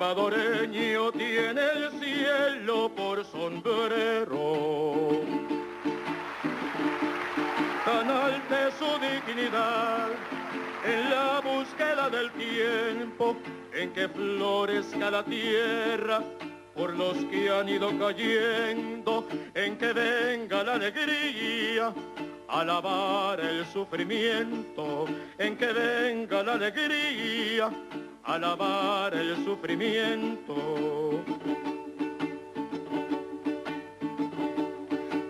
salvadoreño tiene el cielo por sombrero. Canal de su dignidad, en la búsqueda del tiempo en que florezca la tierra por los que han ido cayendo, en que venga la alegría a lavar el sufrimiento, en que venga la alegría a lavar el sufrimiento.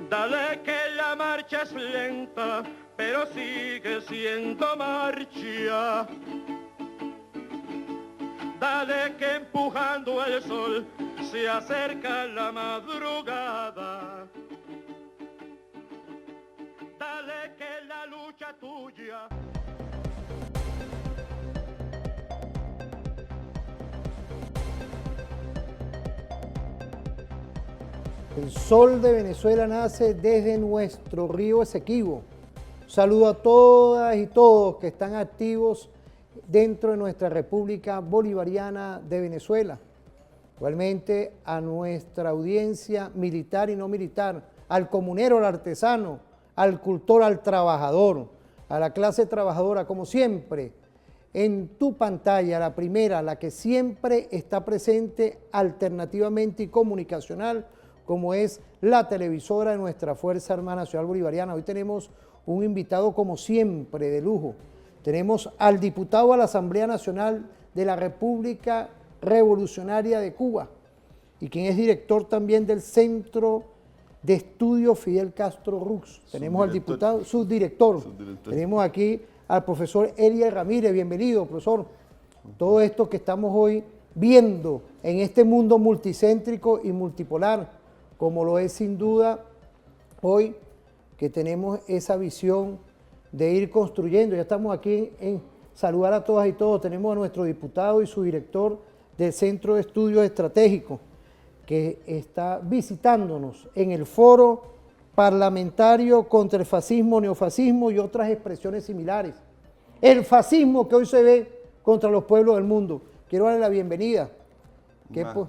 Dale que la marcha es lenta, pero sigue siendo marcha. Dale que empujando el sol se acerca la madrugada. Dale que la lucha tuya. El sol de Venezuela nace desde nuestro río Esequibo. Saludo a todas y todos que están activos dentro de nuestra República Bolivariana de Venezuela. Igualmente a nuestra audiencia militar y no militar, al comunero, al artesano, al cultor, al trabajador, a la clase trabajadora, como siempre, en tu pantalla, la primera, la que siempre está presente alternativamente y comunicacional, como es la televisora de nuestra Fuerza Armada Nacional Bolivariana. Hoy tenemos un invitado como siempre de lujo. Tenemos al diputado a la Asamblea Nacional de la República Revolucionaria de Cuba y quien es director también del Centro de Estudios Fidel Castro Rux. Tenemos al diputado, subdirector. Tenemos aquí al profesor Eliel Ramírez. Bienvenido, profesor. Todo esto que estamos hoy viendo en este mundo multicéntrico y multipolar, como lo es sin duda hoy que tenemos esa visión de ir construyendo. Ya estamos aquí en saludar a todas y todos. Tenemos a nuestro diputado y su director del Centro de Estudios Estratégicos, que está visitándonos en el foro parlamentario contra el fascismo, neofascismo y otras expresiones similares. El fascismo que hoy se ve contra los pueblos del mundo. Quiero darle la bienvenida.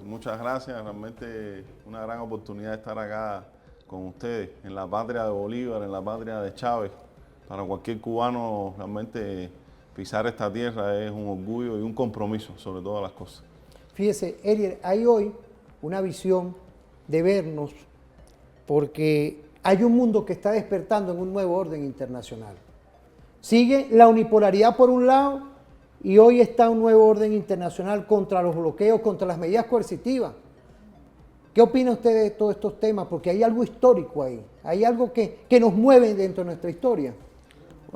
Muchas gracias, realmente una gran oportunidad de estar acá con ustedes, en la patria de Bolívar, en la patria de Chávez. Para cualquier cubano realmente pisar esta tierra es un orgullo y un compromiso sobre todas las cosas. Fíjese, Eliel, hay hoy una visión de vernos porque hay un mundo que está despertando en un nuevo orden internacional. Sigue la unipolaridad por un lado y hoy está un nuevo orden internacional contra los bloqueos, contra las medidas coercitivas. ¿Qué opina usted de todos estos temas? Porque hay algo histórico ahí, hay algo que nos mueve dentro de nuestra historia.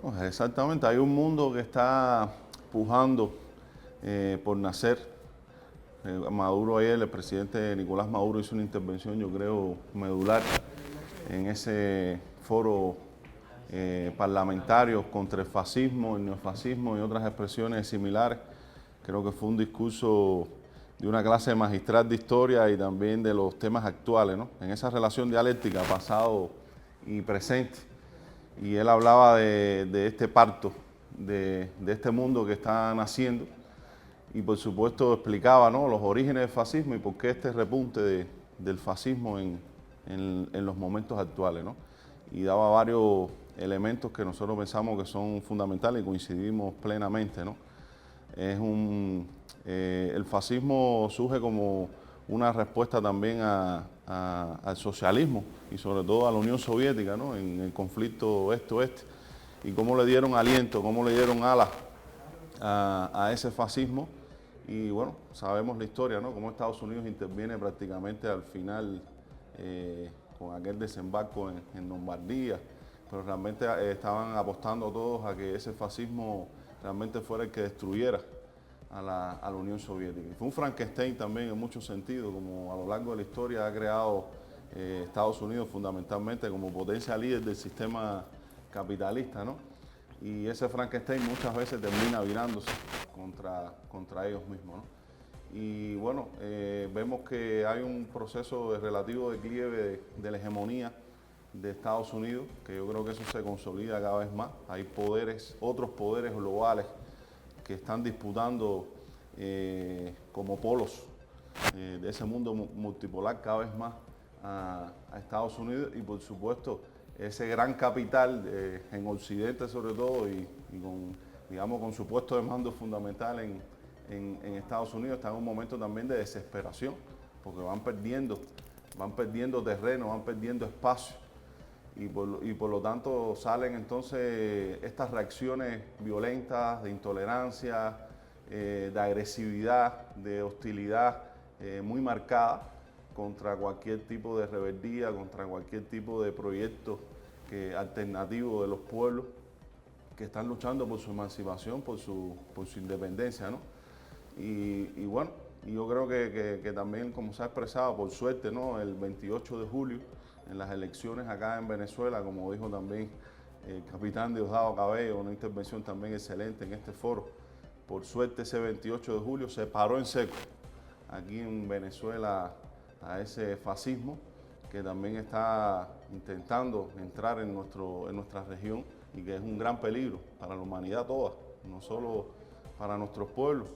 Bueno, exactamente, hay un mundo que está pujando por nacer. Maduro ayer, el presidente Nicolás Maduro hizo una intervención, yo creo, medular en ese foro parlamentario contra el fascismo, el neofascismo y otras expresiones similares. Creo que fue un discurso de una clase magistral de historia y también de los temas actuales, ¿no? En esa relación dialéctica, pasado y presente. Y él hablaba de este parto, de este mundo que está naciendo. Y por supuesto explicaba, ¿no?, los orígenes del fascismo y por qué este repunte del fascismo en los momentos actuales, ¿no? Y daba varios elementos que nosotros pensamos que son fundamentales y coincidimos plenamente, ¿no? El fascismo surge como una respuesta también al socialismo y sobre todo a la Unión Soviética, ¿no?, en el conflicto este-oeste, y cómo le dieron aliento, cómo le dieron alas a ese fascismo. Y bueno, sabemos la historia, ¿no?, cómo Estados Unidos interviene prácticamente al final con aquel desembarco en Lombardía, pero realmente estaban apostando todos a que ese fascismo realmente fuera el que destruyera a la Unión Soviética. Y fue un Frankenstein también en muchos sentidos, como a lo largo de la historia ha creado Estados Unidos fundamentalmente como potencia líder del sistema capitalista, ¿no? Y ese Frankenstein muchas veces termina virándose contra ellos mismos, ¿no? Y bueno, vemos que hay un proceso de relativo declive de la hegemonía de Estados Unidos, que yo creo que eso se consolida cada vez más. Hay poderes, otros poderes globales que están disputando como polos de ese mundo multipolar cada vez más a Estados Unidos y por supuesto ese gran capital en Occidente sobre todo y con, digamos, con su puesto de mando fundamental en Estados Unidos está en un momento también de desesperación porque van perdiendo terreno, van perdiendo espacio y por lo tanto salen entonces estas reacciones violentas de intolerancia, de agresividad, de hostilidad muy marcada contra cualquier tipo de rebeldía, contra cualquier tipo de proyecto alternativo de los pueblos que están luchando por su emancipación, por su independencia, ¿no? Y bueno, yo creo que también, como se ha expresado, por suerte, ¿no? El 28 de julio, en las elecciones acá en Venezuela, como dijo también el capitán Diosdado Cabello, una intervención también excelente en este foro, por suerte ese 28 de julio se paró en seco aquí en Venezuela a ese fascismo que también está intentando entrar en nuestra región y que es un gran peligro para la humanidad toda, no solo para nuestros pueblos,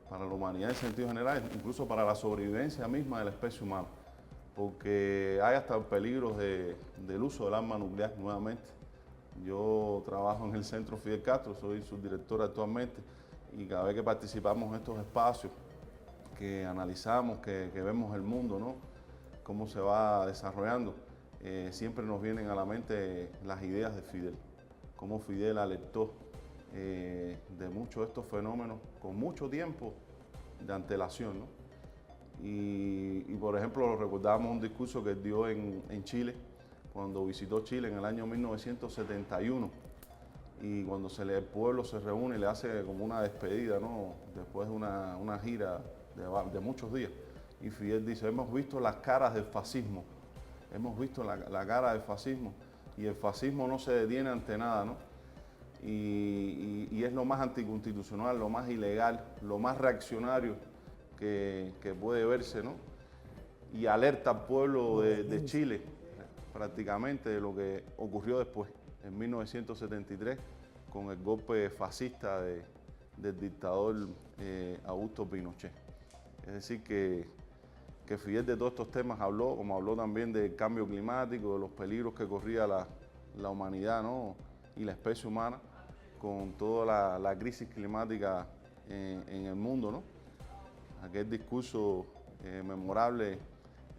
para la humanidad en sentido general, incluso para la sobrevivencia misma de la especie humana, porque hay hasta peligros del uso del arma nuclear nuevamente. Yo trabajo en el Centro Fidel Castro, soy subdirector actualmente, y cada vez que participamos en estos espacios, que analizamos, que vemos el mundo, ¿no? Cómo se va desarrollando, siempre nos vienen a la mente las ideas de Fidel, cómo Fidel alertó de muchos de estos fenómenos con mucho tiempo de antelación, ¿no? Y por ejemplo, recordamos un discurso que él dio en Chile, cuando visitó Chile en el año 1971, y cuando el pueblo se reúne y le hace como una despedida, ¿no? Después de una gira de muchos días. Y Fidel dice, hemos visto las caras del fascismo, hemos visto la cara del fascismo, y el fascismo no se detiene ante nada, ¿no? Y es lo más anticonstitucional, lo más ilegal, lo más reaccionario que puede verse, ¿no? Y alerta al pueblo de Chile prácticamente de lo que ocurrió después, en 1973, con el golpe fascista del dictador Augusto Pinochet. Es decir, que Fidel de todos estos temas habló, como habló también del cambio climático, de los peligros que corría la humanidad, ¿no? Y la especie humana con toda la crisis climática en el mundo, ¿no? Aquel discurso memorable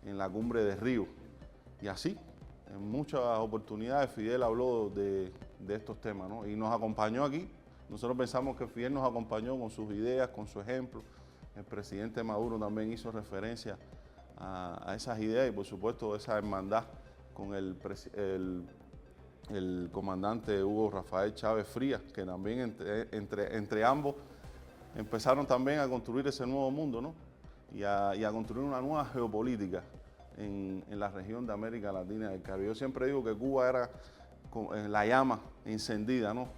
en la cumbre de Río. Y así, en muchas oportunidades Fidel habló de estos temas, ¿no? Y nos acompañó aquí. Nosotros pensamos que Fidel nos acompañó con sus ideas, con su ejemplo. El presidente Maduro también hizo referencia a esas ideas y por supuesto esa hermandad con el comandante Hugo Rafael Chávez Frías, que también entre ambos empezaron también a construir ese nuevo mundo, ¿no? Y a construir una nueva geopolítica en la región de América Latina y del Caribe. Yo siempre digo que Cuba era la llama encendida, ¿no?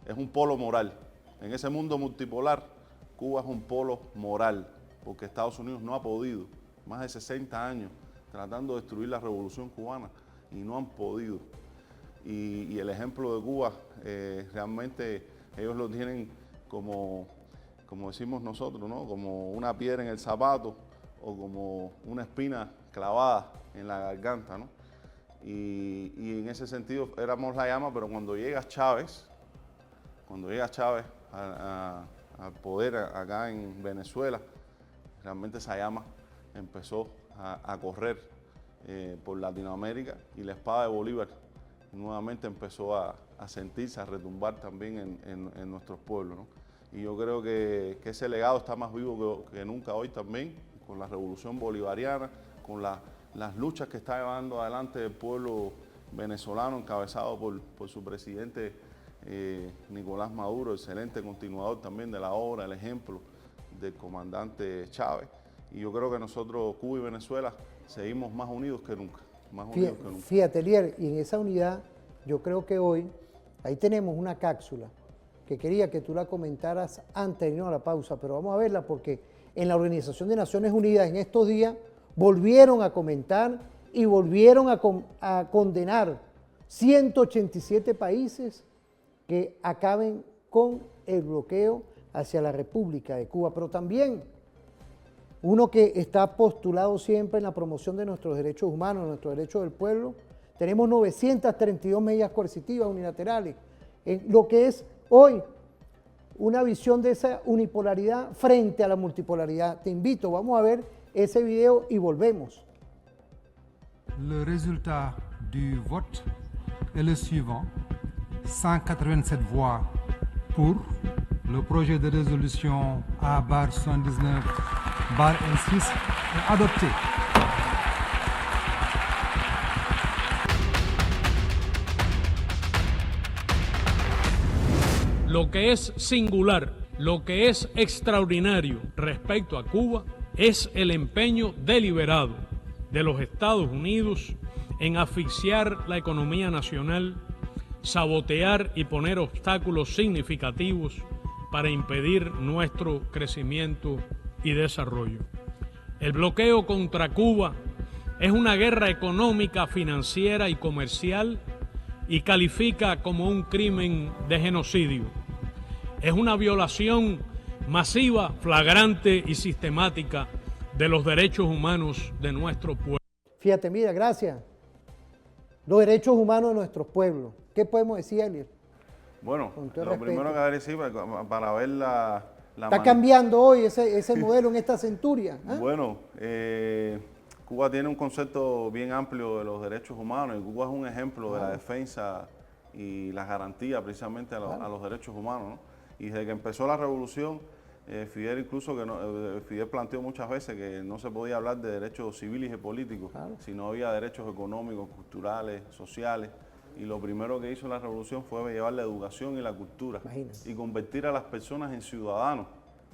Es un polo moral. En ese mundo multipolar, Cuba es un polo moral, porque Estados Unidos no ha podido, más de 60 años, tratando de destruir la revolución cubana, y no han podido. Y el ejemplo de Cuba, realmente ellos lo tienen como decimos nosotros, ¿no? Como una piedra en el zapato o como una espina clavada en la garganta, ¿no? Y en ese sentido éramos la llama, pero cuando llega Chávez al poder acá en Venezuela, realmente esa llama empezó a correr por Latinoamérica y la espada de Bolívar nuevamente empezó a sentirse, a retumbar también en nuestros pueblos, ¿no? Y yo creo que ese legado está más vivo que nunca hoy también, con la revolución bolivariana, con las luchas que está llevando adelante el pueblo venezolano, encabezado por su presidente Nicolás Maduro, excelente continuador también de la obra, el ejemplo del comandante Chávez. Y yo creo que nosotros, Cuba y Venezuela, seguimos más unidos que nunca. Fíjate, Elier, y en esa unidad, yo creo que hoy, ahí tenemos una cápsula que quería que tú la comentaras antes de irnos a la pausa, pero vamos a verla porque en la Organización de Naciones Unidas en estos días volvieron a comentar y volvieron a condenar 187 países que acaben con el bloqueo hacia la República de Cuba, pero también uno que está postulado siempre en la promoción de nuestros derechos humanos, nuestros derechos del pueblo. Tenemos 932 medidas coercitivas unilaterales, en lo que es hoy una visión de esa unipolaridad frente a la multipolaridad. Te invito, vamos a ver ese video y volvemos. Le résultat du vote est le suivant. 187 voix pour le projet de résolution A/79/N6 est adopté. Lo que es singular, lo que es extraordinario respecto a Cuba es el empeño deliberado de los Estados Unidos en asfixiar la economía nacional, sabotear y poner obstáculos significativos para impedir nuestro crecimiento y desarrollo. El bloqueo contra Cuba es una guerra económica, financiera y comercial y califica como un crimen de genocidio. Es una violación masiva, flagrante y sistemática de los derechos humanos de nuestro pueblo. Fíjate, mira, gracias. Los derechos humanos de nuestros pueblos. ¿Qué podemos decir, Elier? Bueno, Con todo lo respeto. primero que hay que decir para ver la Está cambiando hoy ese modelo en esta centuria. ¿Eh? Bueno, Cuba tiene un concepto bien amplio de los derechos humanos y Cuba es un ejemplo de la defensa y la garantía precisamente a los derechos humanos, ¿no? Y desde que empezó la revolución, Fidel incluso, Fidel planteó muchas veces que no se podía hablar de derechos civiles y políticos, si no había derechos económicos, culturales, sociales. Y lo primero que hizo la revolución fue llevar la educación y la cultura. Imagínate. Y convertir a las personas en ciudadanos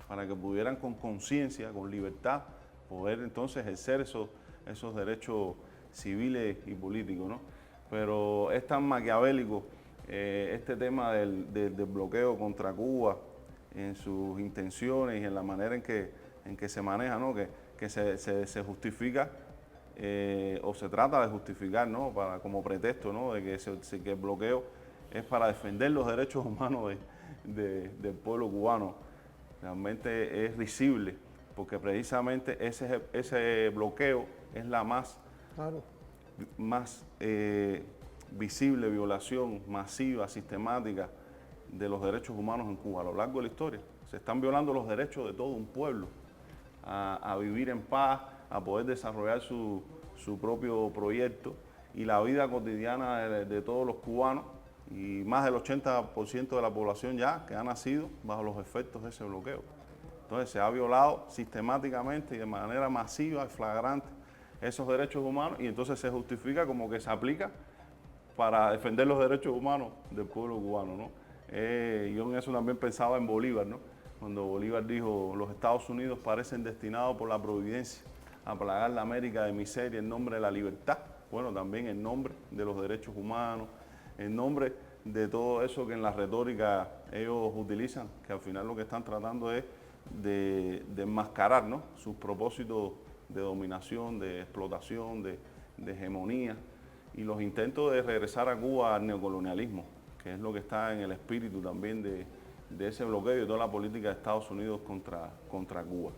para que pudieran con conciencia, con libertad, poder entonces ejercer esos derechos civiles y políticos, ¿no? Pero es tan maquiavélico este tema del bloqueo contra Cuba en sus intenciones y en la manera en que se maneja, ¿no? Que se justifica o se trata de justificar, ¿no? Como pretexto, ¿no? De que el bloqueo es para defender los derechos humanos del pueblo cubano. Realmente es risible, porque precisamente ese bloqueo es la más visible violación masiva, sistemática de los derechos humanos en Cuba a lo largo de la historia. Se están violando los derechos de todo un pueblo a vivir en paz, a poder desarrollar su propio proyecto y la vida cotidiana de todos los cubanos, y más del 80% de la población ya que ha nacido bajo los efectos de ese bloqueo. Entonces se ha violado sistemáticamente y de manera masiva y flagrante esos derechos humanos, y entonces se justifica como que se aplica para defender los derechos humanos del pueblo cubano, ¿no? Yo en eso también pensaba en Bolívar, ¿no? Cuando Bolívar dijo: los Estados Unidos parecen destinados por la providencia a plagar la América de miseria en nombre de la libertad. Bueno, también en nombre de los derechos humanos, en nombre de todo eso que en la retórica ellos utilizan, que al final lo que están tratando es de enmascarar, ¿no? Sus propósitos de dominación, de explotación, de hegemonía, y los intentos de regresar a Cuba al neocolonialismo, que es lo que está en el espíritu también de ese bloqueo y de toda la política de Estados Unidos contra Cuba.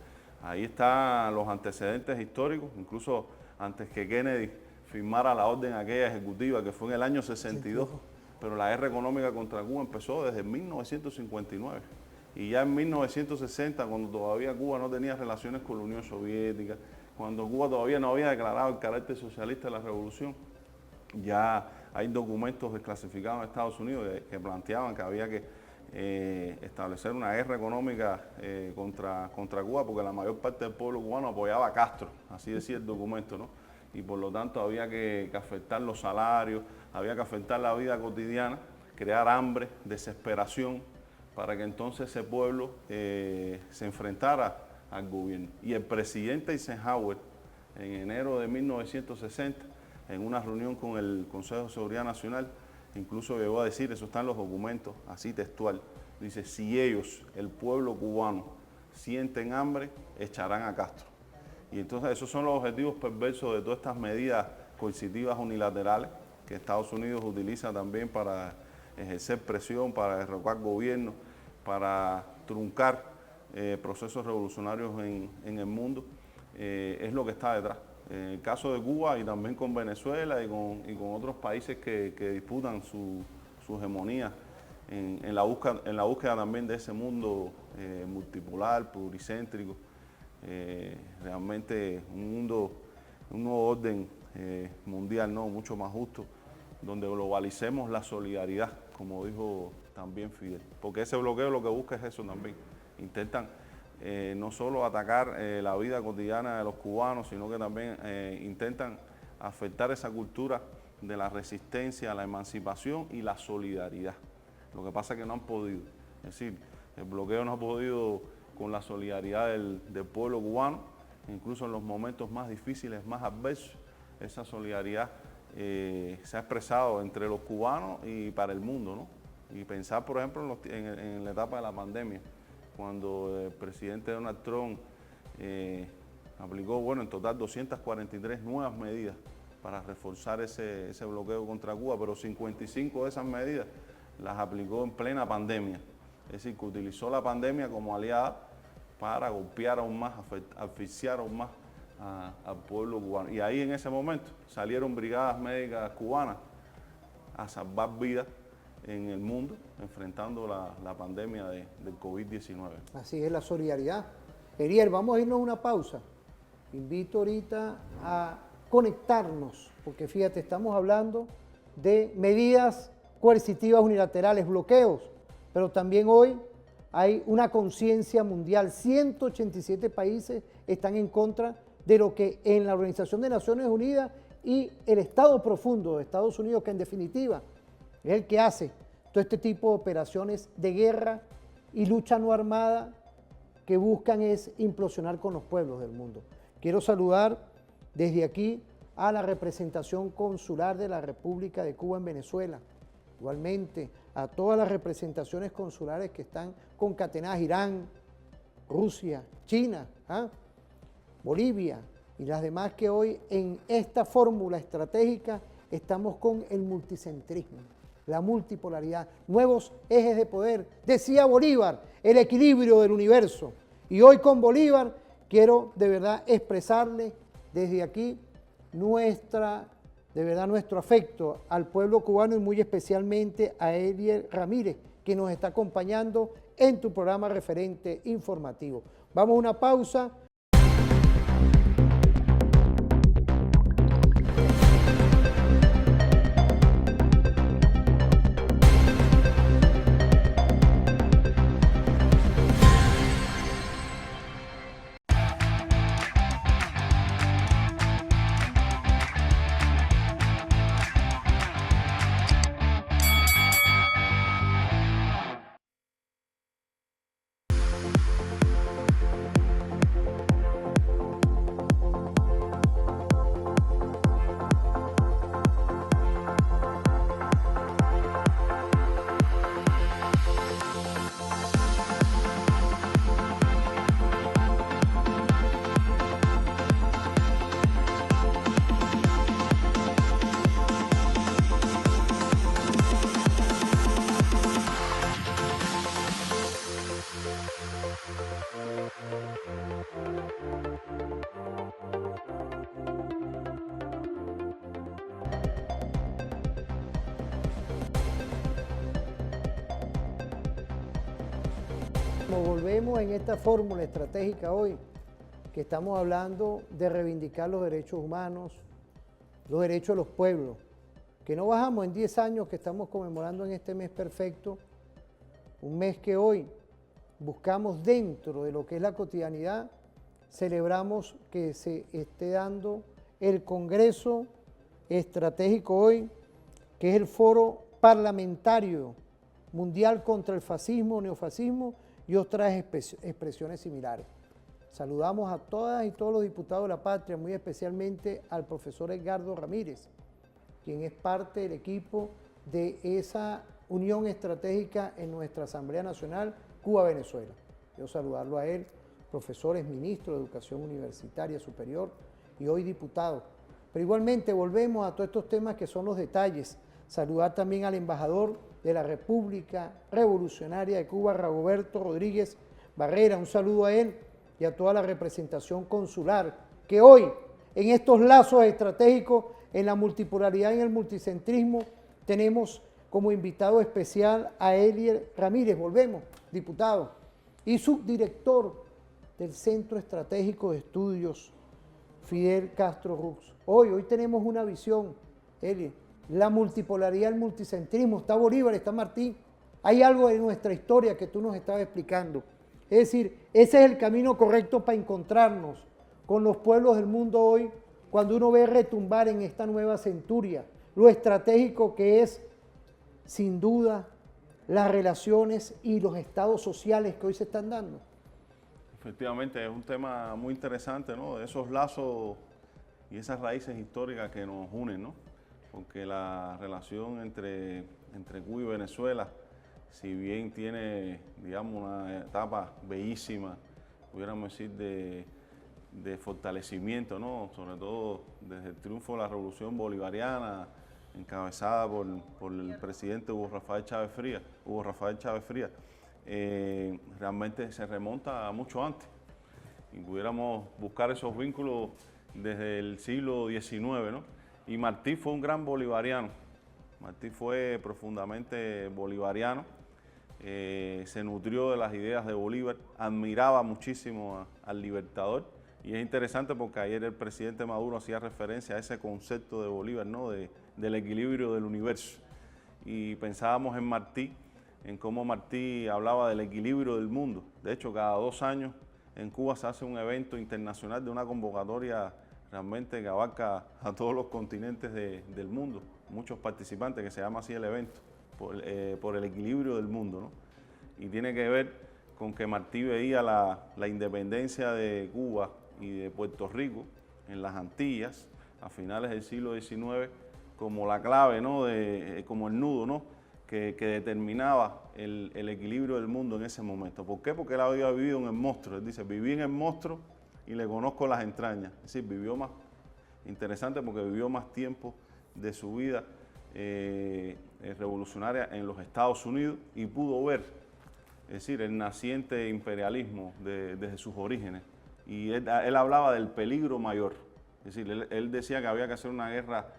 Ahí están los antecedentes históricos, incluso antes que Kennedy firmara la orden aquella ejecutiva, que fue en el año 62, pero la guerra económica contra Cuba empezó desde 1959. Y ya en 1960, cuando todavía Cuba no tenía relaciones con la Unión Soviética, cuando Cuba todavía no había declarado el carácter socialista de la revolución, ya hay documentos desclasificados en Estados Unidos que planteaban que había que establecer una guerra económica contra Cuba, porque la mayor parte del pueblo cubano apoyaba a Castro, así decía el documento, ¿no? Y por lo tanto había que afectar los salarios, había que afectar la vida cotidiana, crear hambre, desesperación, para que entonces ese pueblo se enfrentara al gobierno. Y el presidente Eisenhower, en enero de 1960, en una reunión con el Consejo de Seguridad Nacional, incluso llegó a decir, eso está en los documentos, así textual, dice: si ellos, el pueblo cubano, sienten hambre, echarán a Castro. Y entonces esos son los objetivos perversos de todas estas medidas coercitivas unilaterales que Estados Unidos utiliza también para ejercer presión, para derrocar gobiernos, para truncar procesos revolucionarios en el mundo. es lo que está detrás. En el caso de Cuba y también con Venezuela y con otros países que disputan su hegemonía en la búsqueda también de ese mundo multipolar, pluricéntrico, realmente un nuevo orden mundial, ¿no?, mucho más justo, donde globalicemos la solidaridad, como dijo también Fidel, porque ese bloqueo lo que busca es eso también. Intentan no solo atacar la vida cotidiana de los cubanos, sino que también intentan afectar esa cultura de la resistencia, la emancipación y la solidaridad. Lo que pasa es que no han podido, es decir, el bloqueo no ha podido con la solidaridad del pueblo cubano, incluso en los momentos más difíciles, más adversos, esa solidaridad se ha expresado entre los cubanos y para el mundo, ¿no? Y pensar, por ejemplo, en la etapa de la pandemia, cuando el presidente Donald Trump aplicó, bueno, en total 243 nuevas medidas para reforzar ese bloqueo contra Cuba, pero 55 de esas medidas las aplicó en plena pandemia. Es decir, que utilizó la pandemia como aliada para golpear aún más, asfixiar aún más al pueblo cubano. Y ahí en ese momento salieron brigadas médicas cubanas a salvar vidas en el mundo, enfrentando la pandemia del COVID-19. Así es la solidaridad. Eriel, vamos a irnos a una pausa. Invito ahorita a conectarnos, porque fíjate, estamos hablando de medidas coercitivas unilaterales, bloqueos, pero también hoy hay una conciencia mundial. 187 países están en contra de lo que en la Organización de Naciones Unidas y el Estado profundo de Estados Unidos, que en definitiva es el que hace todo este tipo de operaciones de guerra y lucha no armada que buscan es implosionar con los pueblos del mundo. Quiero saludar desde aquí a la representación consular de la República de Cuba en Venezuela, igualmente a todas las representaciones consulares que están concatenadas, Irán, Rusia, China, Bolivia y las demás, que hoy en esta fórmula estratégica estamos con el multicentrismo, la multipolaridad, nuevos ejes de poder. Decía Bolívar, el equilibrio del universo. Y hoy con Bolívar quiero de verdad expresarle desde aquí nuestro afecto al pueblo cubano y muy especialmente a Eliel Ramírez, que nos está acompañando en tu programa referente informativo. Vamos a una pausa. Como volvemos en esta fórmula estratégica hoy, que estamos hablando de reivindicar los derechos humanos, los derechos de los pueblos, que no bajamos en 10 años que estamos conmemorando en este mes perfecto, un mes que hoy buscamos dentro de lo que es la cotidianidad, celebramos que se esté dando el Congreso Estratégico hoy, que es el Foro Parlamentario Mundial contra el Fascismo, Neofascismo y otras expresiones similares. Saludamos a todas y todos los diputados de la patria, muy especialmente al profesor Edgardo Ramírez, quien es parte del equipo de esa unión estratégica en nuestra Asamblea Nacional Cuba-Venezuela. Quiero saludarlo a él, profesor, es ministro de Educación Universitaria Superior y hoy diputado. Pero igualmente volvemos a todos estos temas que son los detalles. Saludar también al embajador de la República Revolucionaria de Cuba, Ragoberto Rodríguez Barrera. Un saludo a él y a toda la representación consular que hoy, en estos lazos estratégicos, en la multipolaridad y en el multicentrismo, tenemos como invitado especial a Elier Ramírez, volvemos, diputado, y subdirector del Centro Estratégico de Estudios Fidel Castro Rux. Hoy tenemos una visión, Elier, la multipolaridad, el multicentrismo, está Bolívar, está Martí, hay algo de nuestra historia que tú nos estabas explicando. Es decir, ese es el camino correcto para encontrarnos con los pueblos del mundo hoy, cuando uno ve retumbar en esta nueva centuria lo estratégico que es, sin duda, las relaciones y los estados sociales que hoy se están dando. Efectivamente, es un tema muy interesante, ¿no? De esos lazos y esas raíces históricas que nos unen, ¿no? Porque la relación entre Cuba y Venezuela, si bien tiene, digamos, una etapa bellísima, pudiéramos decir, de fortalecimiento, ¿no? Sobre todo desde el triunfo de la Revolución Bolivariana, encabezada por el presidente Hugo Rafael Chávez Frías, realmente se remonta a mucho antes. Y pudiéramos buscar esos vínculos desde el siglo XIX, ¿no? Y Martí fue un gran bolivariano. Martí fue profundamente bolivariano. Se nutrió de las ideas de Bolívar, admiraba muchísimo al Libertador, y es interesante porque ayer el presidente Maduro hacía referencia a ese concepto de Bolívar, ¿no? Del equilibrio del universo, y pensábamos en Martí, en cómo Martí hablaba del equilibrio del mundo. De hecho, cada 2 años en Cuba se hace un evento internacional de una convocatoria realmente que abarca a todos los continentes del mundo, muchos participantes, que se llama así el evento, por el equilibrio del mundo, ¿no? Y tiene que ver con que Martí veía la independencia de Cuba y de Puerto Rico en las Antillas a finales del siglo XIX como la clave, ¿no? Como el nudo, ¿no? que determinaba el equilibrio del mundo en ese momento. ¿Por qué? Porque él había vivido en el monstruo. Él dice, viví en el monstruo y le conozco las entrañas. Es decir, vivió más, interesante porque vivió más tiempo de su vida revolucionaria en los Estados Unidos y pudo ver, es decir, el naciente imperialismo desde sus orígenes. Y él hablaba del peligro mayor. Es decir, él decía que había que hacer una guerra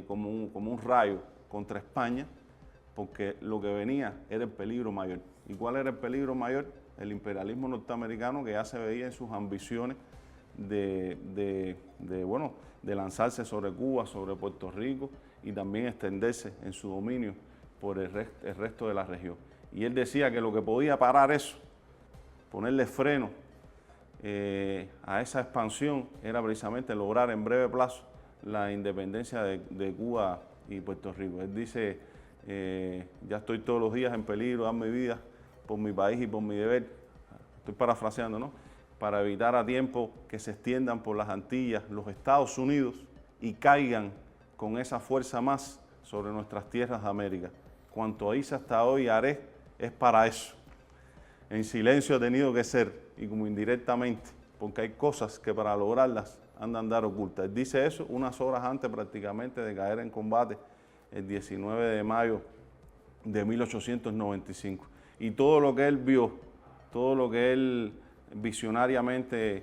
como un rayo contra España, porque lo que venía era el peligro mayor. ¿Y cuál era el peligro mayor? El imperialismo norteamericano, que ya se veía en sus ambiciones de lanzarse sobre Cuba, sobre Puerto Rico, y también extenderse en su dominio por el resto de la región. Y él decía que lo que podía parar eso, ponerle freno a esa expansión, era precisamente lograr en breve plazo la independencia de Cuba y Puerto Rico. Él dice, ya estoy todos los días en peligro, dar mi vida por mi país y por mi deber, estoy parafraseando, ¿no? Para evitar a tiempo que se extiendan por las Antillas los Estados Unidos y caigan con esa fuerza más sobre nuestras tierras de América. Cuanto hice hasta hoy haré es para eso. En silencio ha tenido que ser, y como indirectamente, porque hay cosas que para lograrlas han de andar ocultas. Él dice eso unas horas antes prácticamente de caer en combate, el 19 de mayo de 1895. Y todo lo que él vio, todo lo que él visionariamente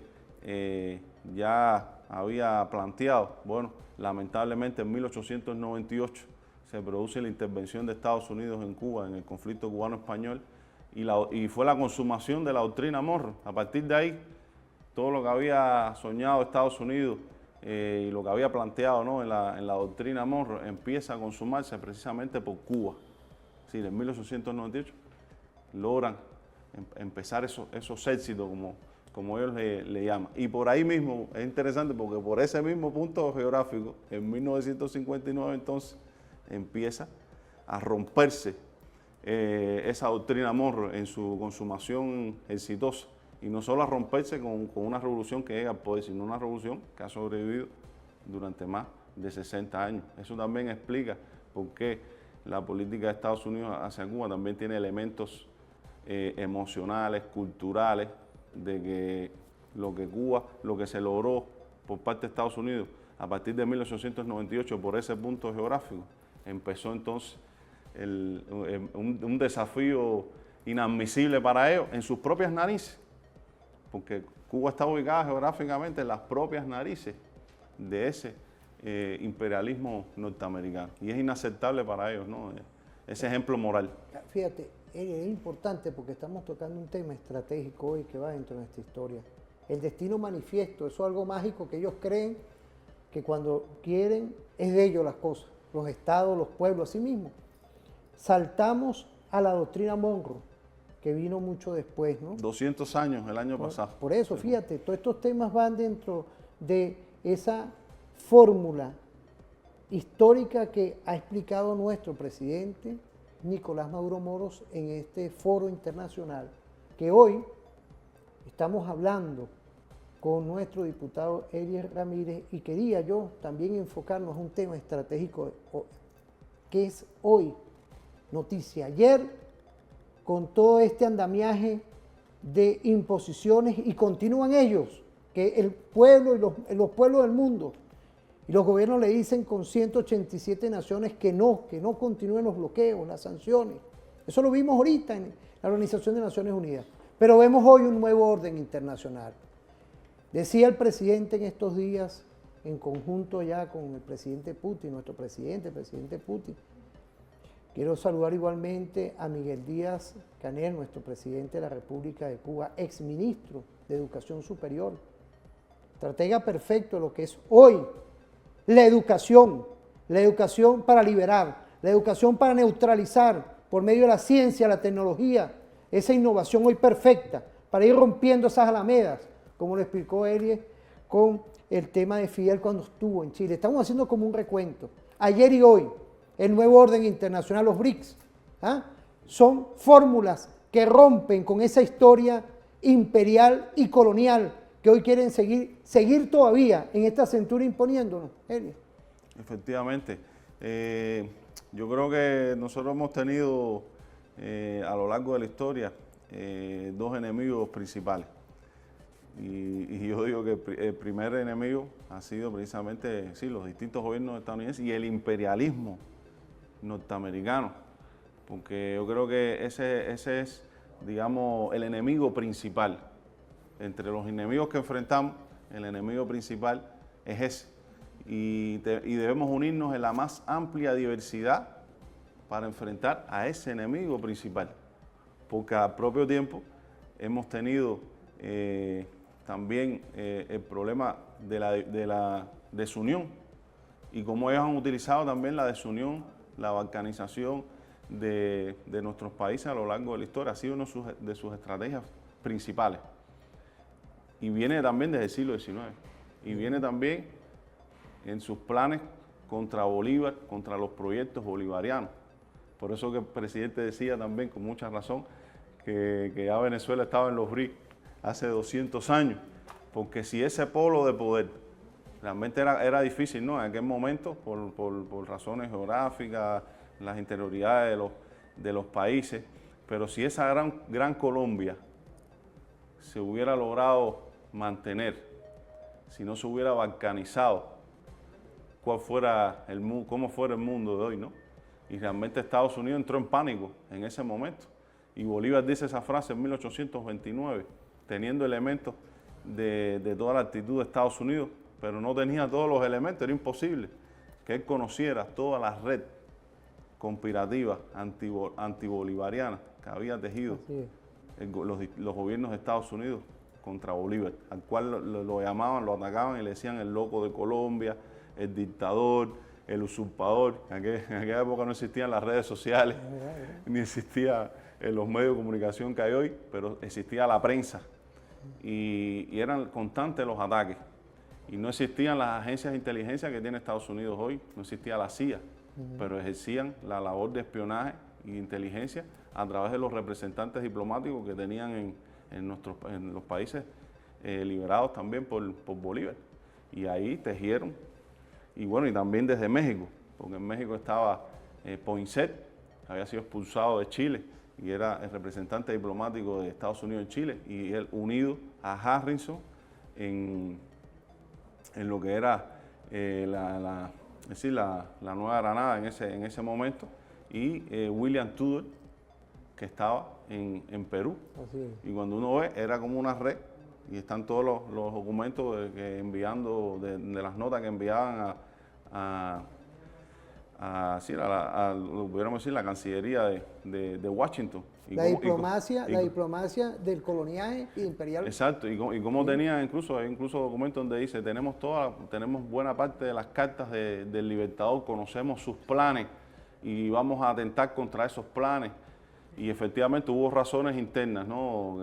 ya había planteado, bueno, lamentablemente en 1898 se produce la intervención de Estados Unidos en Cuba, en el conflicto cubano-español, y fue la consumación de la doctrina Monroe. A partir de ahí, todo lo que había soñado Estados Unidos y lo que había planteado, ¿no? en la doctrina Monroe empieza a consumarse precisamente por Cuba. Es decir, en 1898 logran empezar esos éxitos, como ellos le llaman. Y por ahí mismo, es interesante porque por ese mismo punto geográfico, en 1959 entonces empieza a romperse esa doctrina Monroe en su consumación exitosa. Y no solo a romperse con una revolución que llega al poder, sino una revolución que ha sobrevivido durante más de 60 años. Eso también explica por qué la política de Estados Unidos hacia Cuba también tiene elementos emocionales, culturales, de que lo que se logró por parte de Estados Unidos a partir de 1898 por ese punto geográfico, empezó entonces un desafío inadmisible para ellos en sus propias narices, porque Cuba está ubicada geográficamente en las propias narices de ese imperialismo norteamericano. Y es inaceptable para ellos, ¿no? Ese ejemplo moral. Fíjate, es importante porque estamos tocando un tema estratégico hoy que va dentro de nuestra historia. El destino manifiesto, eso es algo mágico que ellos creen que cuando quieren es de ellos las cosas, los estados, los pueblos, así mismo. Saltamos a la doctrina Monroe, que vino mucho después, ¿no? 200 años el año pasado. Por eso, fíjate, todos estos temas van dentro de esa fórmula histórica que ha explicado nuestro presidente Nicolás Maduro Moros en este foro internacional, que hoy estamos hablando con nuestro diputado Elier Ramírez, y quería yo también enfocarnos en un tema estratégico que es hoy noticia. Ayer, con todo este andamiaje de imposiciones, y continúan ellos, que el pueblo y los pueblos del mundo y los gobiernos le dicen con 187 naciones que no continúen los bloqueos, las sanciones. Eso lo vimos ahorita en la Organización de Naciones Unidas. Pero vemos hoy un nuevo orden internacional. Decía el presidente en estos días, en conjunto ya con el presidente Putin, nuestro presidente, el presidente Putin. Quiero saludar igualmente a Miguel Díaz Canel, nuestro presidente de la República de Cuba, exministro de Educación Superior, estratega perfecto de lo que es hoy la educación para liberar, la educación para neutralizar por medio de la ciencia, la tecnología, esa innovación hoy perfecta para ir rompiendo esas alamedas, como lo explicó Elier con el tema de Fidel cuando estuvo en Chile. Estamos haciendo como un recuento. Ayer y hoy, el nuevo orden internacional, los BRICS, son fórmulas que rompen con esa historia imperial y colonial que hoy quieren seguir todavía en esta cintura imponiéndonos, Elier. Efectivamente. Yo creo que nosotros hemos tenido a lo largo de la historia dos enemigos principales. Y yo digo que el primer enemigo ha sido precisamente, sí, los distintos gobiernos estadounidenses y el imperialismo norteamericano, porque yo creo que ese es, digamos, el enemigo principal. Entre los enemigos que enfrentamos, el enemigo principal es ese. Y debemos unirnos en la más amplia diversidad para enfrentar a ese enemigo principal, porque al propio tiempo hemos tenido también el problema de la desunión, y cómo ellos han utilizado también la desunión, la balcanización de nuestros países a lo largo de la historia. Ha sido una de sus estrategias principales. Y viene también desde el siglo XIX. Y viene también en sus planes contra Bolívar, contra los proyectos bolivarianos. Por eso que el presidente decía también, con mucha razón, que ya Venezuela estaba en los BRICS hace 200 años. Porque si ese polo de poder realmente era difícil, ¿no? En aquel momento, por razones geográficas, las interioridades de los países. Pero si esa gran Colombia se hubiera logrado mantener, si no se hubiera balcanizado, cómo fuera el mundo de hoy, ¿no? Y realmente Estados Unidos entró en pánico en ese momento. Y Bolívar dice esa frase en 1829, teniendo elementos de toda la actitud de Estados Unidos, pero no tenía todos los elementos, era imposible que él conociera toda la red conspirativa antibolivariana que había tejido los gobiernos de Estados Unidos contra Bolívar, al cual lo llamaban, lo atacaban y le decían el loco de Colombia, el dictador, el usurpador. En aquella época no existían las redes sociales, ni existían los medios de comunicación que hay hoy, pero existía la prensa y eran constantes los ataques. Y no existían las agencias de inteligencia que tiene Estados Unidos hoy, no existía la CIA, pero ejercían la labor de espionaje y inteligencia a través de los representantes diplomáticos que tenían en los países liberados también por Bolívar. Y ahí tejieron, y bueno, y también desde México, porque en México estaba Poinsett, que había sido expulsado de Chile, y era el representante diplomático de Estados Unidos en Chile, y él unido a Harrison en lo que era la Nueva Granada en ese momento, y William Tudor, que estaba en Perú. Así es. Y cuando uno ve, era como una red, y están todos los documentos que enviando, de las notas que enviaban pudiéramos decir, la Cancillería de Washington. La diplomacia del coloniaje imperial. Exacto, y cómo tenía hay incluso documentos donde dice, tenemos buena parte de las cartas del Libertador, conocemos sus planes y vamos a atentar contra esos planes. Y efectivamente hubo razones internas, ¿no?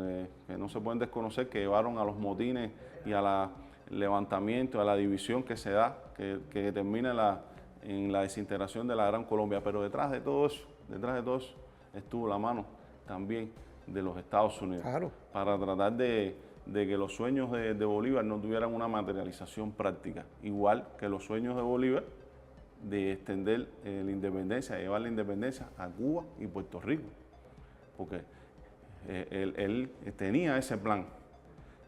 Que no se pueden desconocer, que llevaron a los motines y al levantamiento, a la división que se da, que termina en la desintegración de la Gran Colombia. Pero detrás de todo eso estuvo la mano también de los Estados Unidos, claro, para tratar de que los sueños de Bolívar no tuvieran una materialización práctica, igual que los sueños de Bolívar de extender la independencia, llevar la independencia a Cuba y Puerto Rico, porque él tenía ese plan,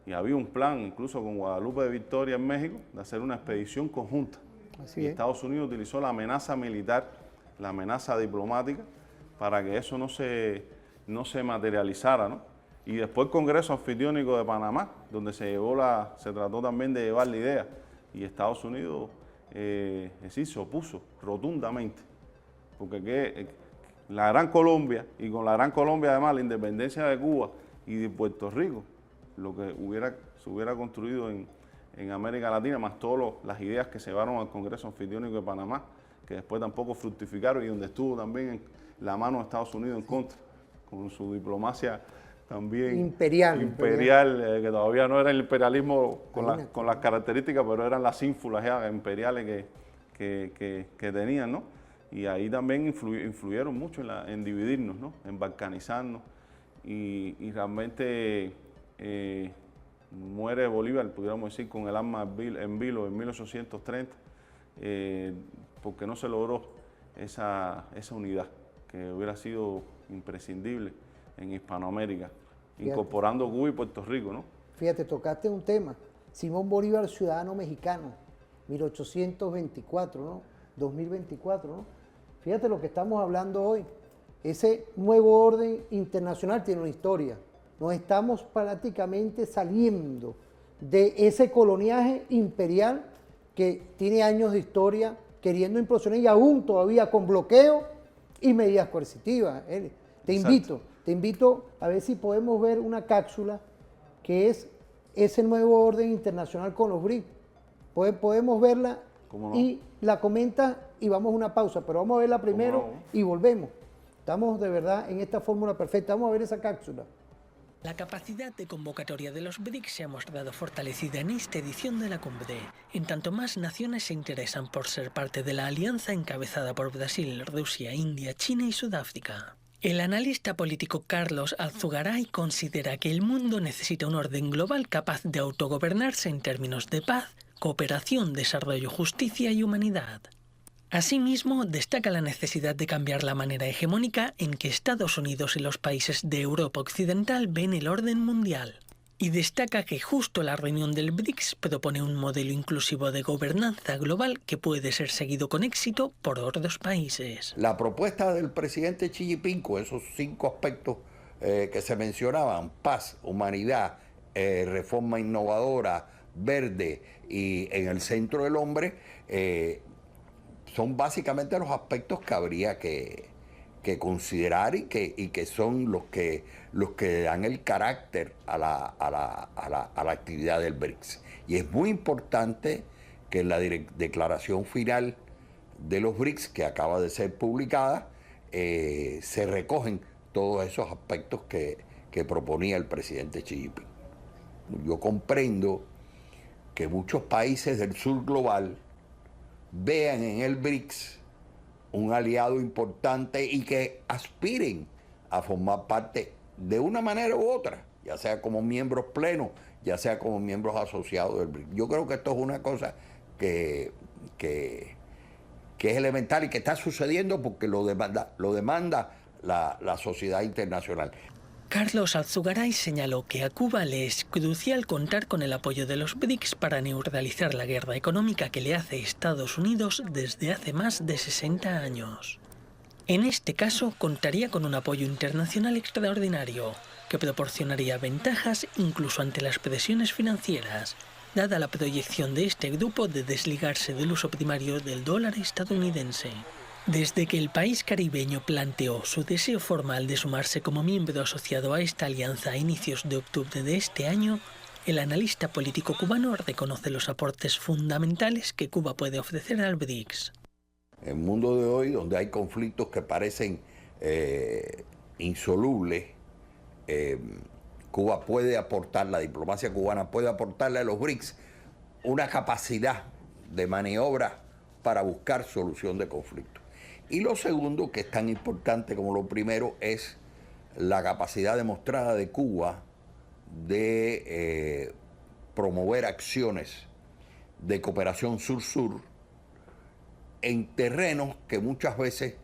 y había un plan incluso con Guadalupe de Victoria en México de hacer una expedición conjunta. Así es. Estados Unidos utilizó la amenaza militar, la amenaza diplomática, para que eso no se materializara, ¿no? Y después el Congreso Anfitriónico de Panamá, donde se trató también de llevar la idea, y Estados Unidos se opuso rotundamente, porque la Gran Colombia, y con la Gran Colombia además la independencia de Cuba y de Puerto Rico, lo que se hubiera construido en América Latina, más todas las ideas que se llevaron al Congreso Anfitriónico de Panamá, que después tampoco fructificaron, y donde estuvo también la mano de Estados Unidos en contra, con su diplomacia también imperial, que todavía no era el imperialismo con las características, pero eran las ínfulas ya imperiales que tenían, ¿no? Y ahí también influyeron mucho en dividirnos, ¿no? En balcanizarnos, y realmente muere Bolívar, pudiéramos decir, con el arma en vilo en 1830, porque no se logró esa unidad que hubiera sido imprescindible en Hispanoamérica, incorporando Cuba y Puerto Rico, ¿no? Fíjate, tocaste un tema. Simón Bolívar, ciudadano mexicano, 1824, ¿no? 2024, ¿no? Fíjate lo que estamos hablando hoy. Ese nuevo orden internacional tiene una historia. Nos estamos prácticamente saliendo de ese coloniaje imperial que tiene años de historia queriendo implosionar, y aún todavía con bloqueo y medidas coercitivas. Te invito a ver si podemos ver una cápsula que es ese nuevo orden internacional con los BRICS. Podemos verla y la comenta, y vamos a una pausa, pero vamos a verla primero y volvemos. Estamos de verdad en esta fórmula perfecta. Vamos a ver esa cápsula. La capacidad de convocatoria de los BRICS se ha mostrado fortalecida en esta edición de la cumbre, en tanto más naciones se interesan por ser parte de la alianza encabezada por Brasil, Rusia, India, China y Sudáfrica. El analista político Carlos Alzugaray considera que el mundo necesita un orden global capaz de autogobernarse en términos de paz, cooperación, desarrollo, justicia y humanidad. Asimismo, destaca la necesidad de cambiar la manera hegemónica en que Estados Unidos y los países de Europa Occidental ven el orden mundial. Y destaca que justo la reunión del BRICS propone un modelo inclusivo de gobernanza global que puede ser seguido con éxito por otros países. La propuesta del presidente Xi Jinping, con esos 5 aspectos que se mencionaban: paz, humanidad, reforma innovadora, verde y en el centro del hombre, son básicamente los aspectos que habría que considerar y que son los que dan el carácter a la actividad del BRICS. Y es muy importante que en la declaración final de los BRICS, que acaba de ser publicada, se recogen todos esos aspectos que proponía el presidente Xi Jinping. Yo comprendo que muchos países del sur global vean en el BRICS un aliado importante y que aspiren a formar parte de una manera u otra, ya sea como miembros plenos, ya sea como miembros asociados del BRICS. Yo creo que esto es una cosa que es elemental y que está sucediendo porque lo demanda la sociedad internacional. Carlos Alzugaray señaló que a Cuba le es crucial contar con el apoyo de los BRICS para neutralizar la guerra económica que le hace Estados Unidos desde hace más de 60 años. En este caso, contaría con un apoyo internacional extraordinario, que proporcionaría ventajas incluso ante las presiones financieras, dada la proyección de este grupo de desligarse del uso primario del dólar estadounidense. Desde que el país caribeño planteó su deseo formal de sumarse como miembro asociado a esta alianza a inicios de octubre de este año, el analista político cubano reconoce los aportes fundamentales que Cuba puede ofrecer al BRICS. En el mundo de hoy, donde hay conflictos que parecen insolubles, Cuba puede aportar, la diplomacia cubana puede aportarle a los BRICS una capacidad de maniobra para buscar solución de conflictos. Y lo segundo, que es tan importante como lo primero, es la capacidad demostrada de Cuba de promover acciones de cooperación sur-sur en terrenos que muchas veces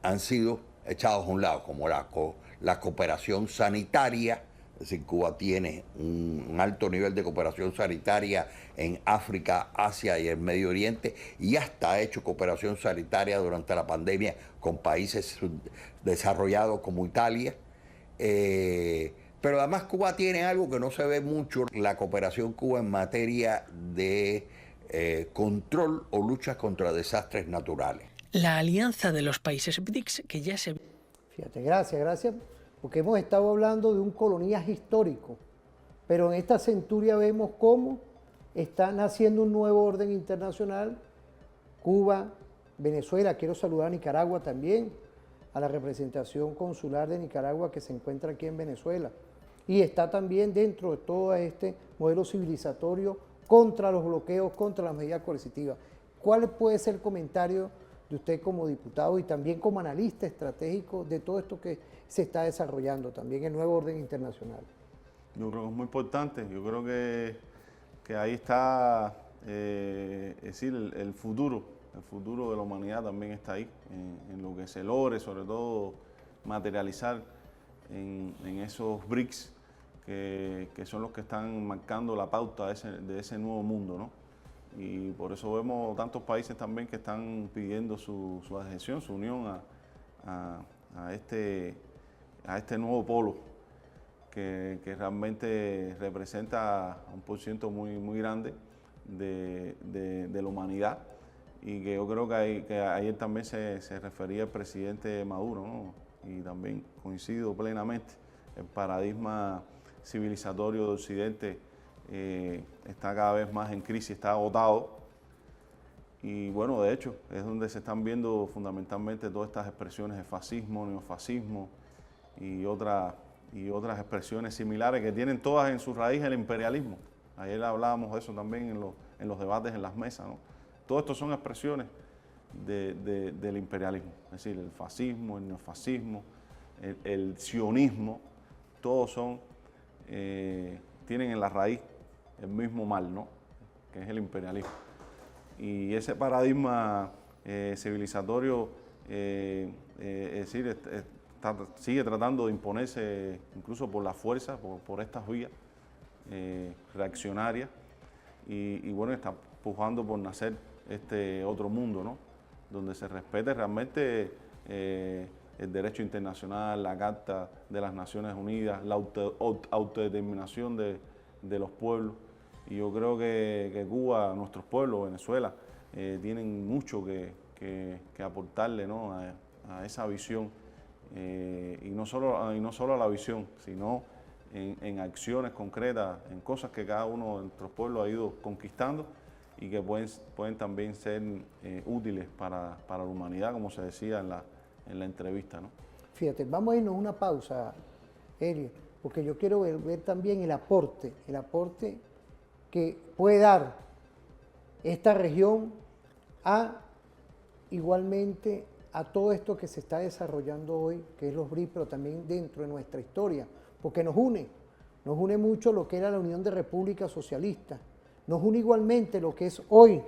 han sido echados a un lado, como la cooperación sanitaria. Es decir, Cuba tiene un alto nivel de cooperación sanitaria en África, Asia y el Medio Oriente, y hasta ha hecho cooperación sanitaria durante la pandemia con países desarrollados como Italia. Pero además Cuba tiene algo que no se ve mucho, la cooperación Cuba en materia de control o lucha contra desastres naturales. La alianza de los países BRICS que ya se... Fíjate, gracias, porque hemos estado hablando de un coloniaje histórico, pero en esta centuria vemos cómo está naciendo un nuevo orden internacional. Cuba, Venezuela, quiero saludar a Nicaragua también, a la representación consular de Nicaragua que se encuentra aquí en Venezuela, y está también dentro de todo este modelo civilizatorio contra los bloqueos, contra las medidas coercitivas. ¿Cuál puede ser el comentario de usted como diputado y también como analista estratégico de todo esto que se está desarrollando también el nuevo orden internacional? Yo creo que es muy importante, yo creo que ahí está, es decir, el futuro de la humanidad también está ahí, en lo que se logre, sobre todo materializar en esos BRICS que son los que están marcando la pauta de ese nuevo mundo, ¿no? Y por eso vemos tantos países también que están pidiendo su adhesión, su unión a este nuevo polo que realmente representa un porciento muy grande de la humanidad, y que yo creo que ayer también se refería el presidente Maduro, ¿no? Y también coincido plenamente, el paradigma civilizatorio de Occidente está cada vez más en crisis, está agotado, y bueno, de hecho, es donde se están viendo fundamentalmente todas estas expresiones de fascismo, neofascismo y otras expresiones similares que tienen todas en su raíz el imperialismo. Ayer hablábamos de eso también en los debates en las mesas, ¿no? Todo esto son expresiones del imperialismo, es decir, el fascismo, el neofascismo, el sionismo, todos tienen en la raíz el mismo mal, ¿no? Que es el imperialismo. Y ese paradigma civilizatorio, es decir, sigue tratando de imponerse incluso por la fuerza, por estas vías reaccionarias, y bueno, está pujando por nacer este otro mundo, ¿no? Donde se respete realmente el derecho internacional, la Carta de las Naciones Unidas, la autodeterminación de los pueblos. Y yo creo que Cuba, nuestros pueblos, Venezuela, tienen mucho que aportarle, ¿no? a esa visión, y no solo a la visión, sino en acciones concretas, en cosas que cada uno de nuestros pueblos ha ido conquistando y que pueden también ser útiles para la humanidad, como se decía en la entrevista, ¿no? Fíjate, vamos a irnos a una pausa, Elio, porque yo quiero ver también el aporte que puede dar esta región igualmente a todo esto que se está desarrollando hoy, que es los BRICS, pero también dentro de nuestra historia, porque nos une mucho lo que era la Unión de Repúblicas Socialistas, nos une igualmente lo que es hoy,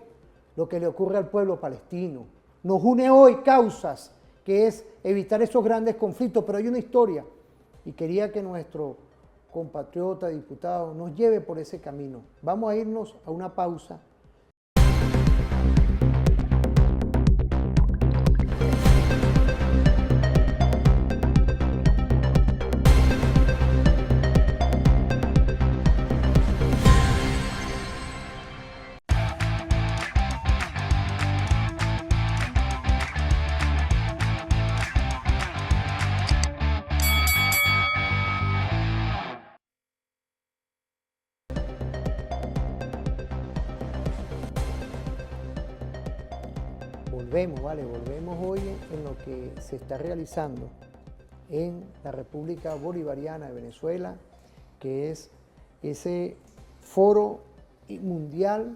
lo que le ocurre al pueblo palestino, nos une hoy causas, que es evitar esos grandes conflictos, pero hay una historia, y quería que nuestro compatriota, diputado, nos lleve por ese camino. Vamos a irnos a una pausa. volvemos hoy en lo que se está realizando en la República Bolivariana de Venezuela, que es ese foro mundial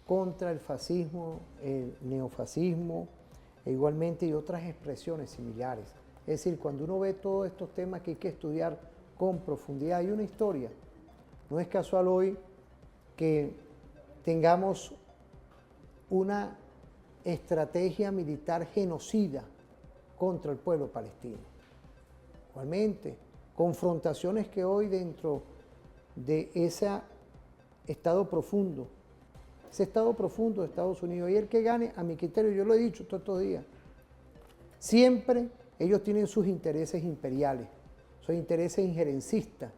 contra el fascismo, el neofascismo, e igualmente y otras expresiones similares. Es decir, cuando uno ve todos estos temas que hay que estudiar con profundidad, hay una historia. No es casual hoy que tengamos una estrategia militar genocida contra el pueblo palestino. Igualmente, confrontaciones que hoy dentro de ese estado profundo de Estados Unidos, y el que gane, a mi criterio, yo lo he dicho todos estos días, siempre ellos tienen sus intereses imperiales, sus intereses injerencistas,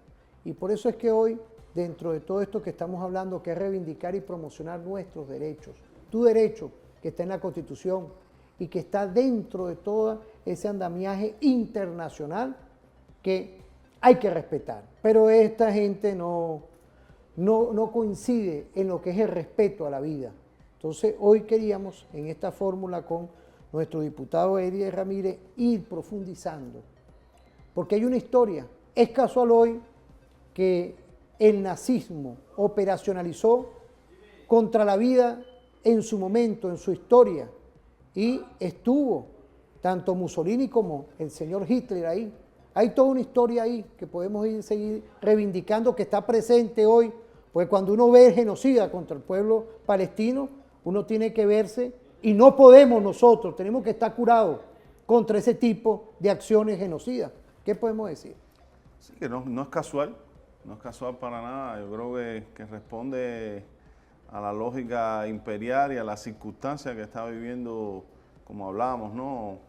y por eso es que hoy, dentro de todo esto que estamos hablando, que es reivindicar y promocionar nuestros derechos, tu derecho que está en la Constitución y que está dentro de todo ese andamiaje internacional que hay que respetar. Pero esta gente no coincide en lo que es el respeto a la vida. Entonces, hoy queríamos, en esta fórmula con nuestro diputado Eddie Ramírez, ir profundizando, porque hay una historia. Es casual hoy que el nazismo operacionalizó contra la vida en su momento, en su historia, y estuvo tanto Mussolini como el señor Hitler ahí. Hay toda una historia ahí que podemos seguir reivindicando, que está presente hoy, porque cuando uno ve el genocida contra el pueblo palestino, uno tiene que verse, y no podemos nosotros, tenemos que estar curados contra ese tipo de acciones genocidas. ¿Qué podemos decir? Sí, que no es casual, no es casual para nada. Yo creo que responde a la lógica imperial y a las circunstancias que está viviendo, como hablábamos, ¿no?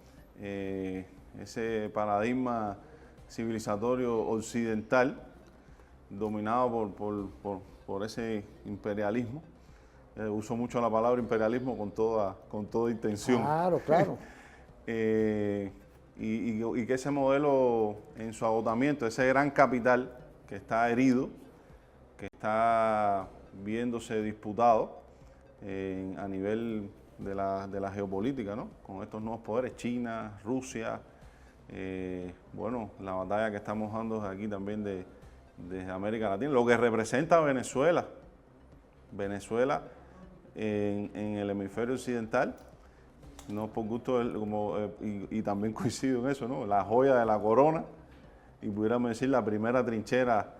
Ese paradigma civilizatorio occidental dominado por ese imperialismo. Uso mucho la palabra imperialismo con toda intención. Claro, claro. Y que ese modelo en su agotamiento, ese gran capital que está herido, que está viéndose disputado a nivel de la geopolítica, ¿no? Con estos nuevos poderes, China, Rusia, bueno, la batalla que estamos dando aquí también de América Latina, lo que representa Venezuela en el hemisferio occidental, no por gusto, y también coincido en eso, ¿no? La joya de la corona, y pudiéramos decir la primera trinchera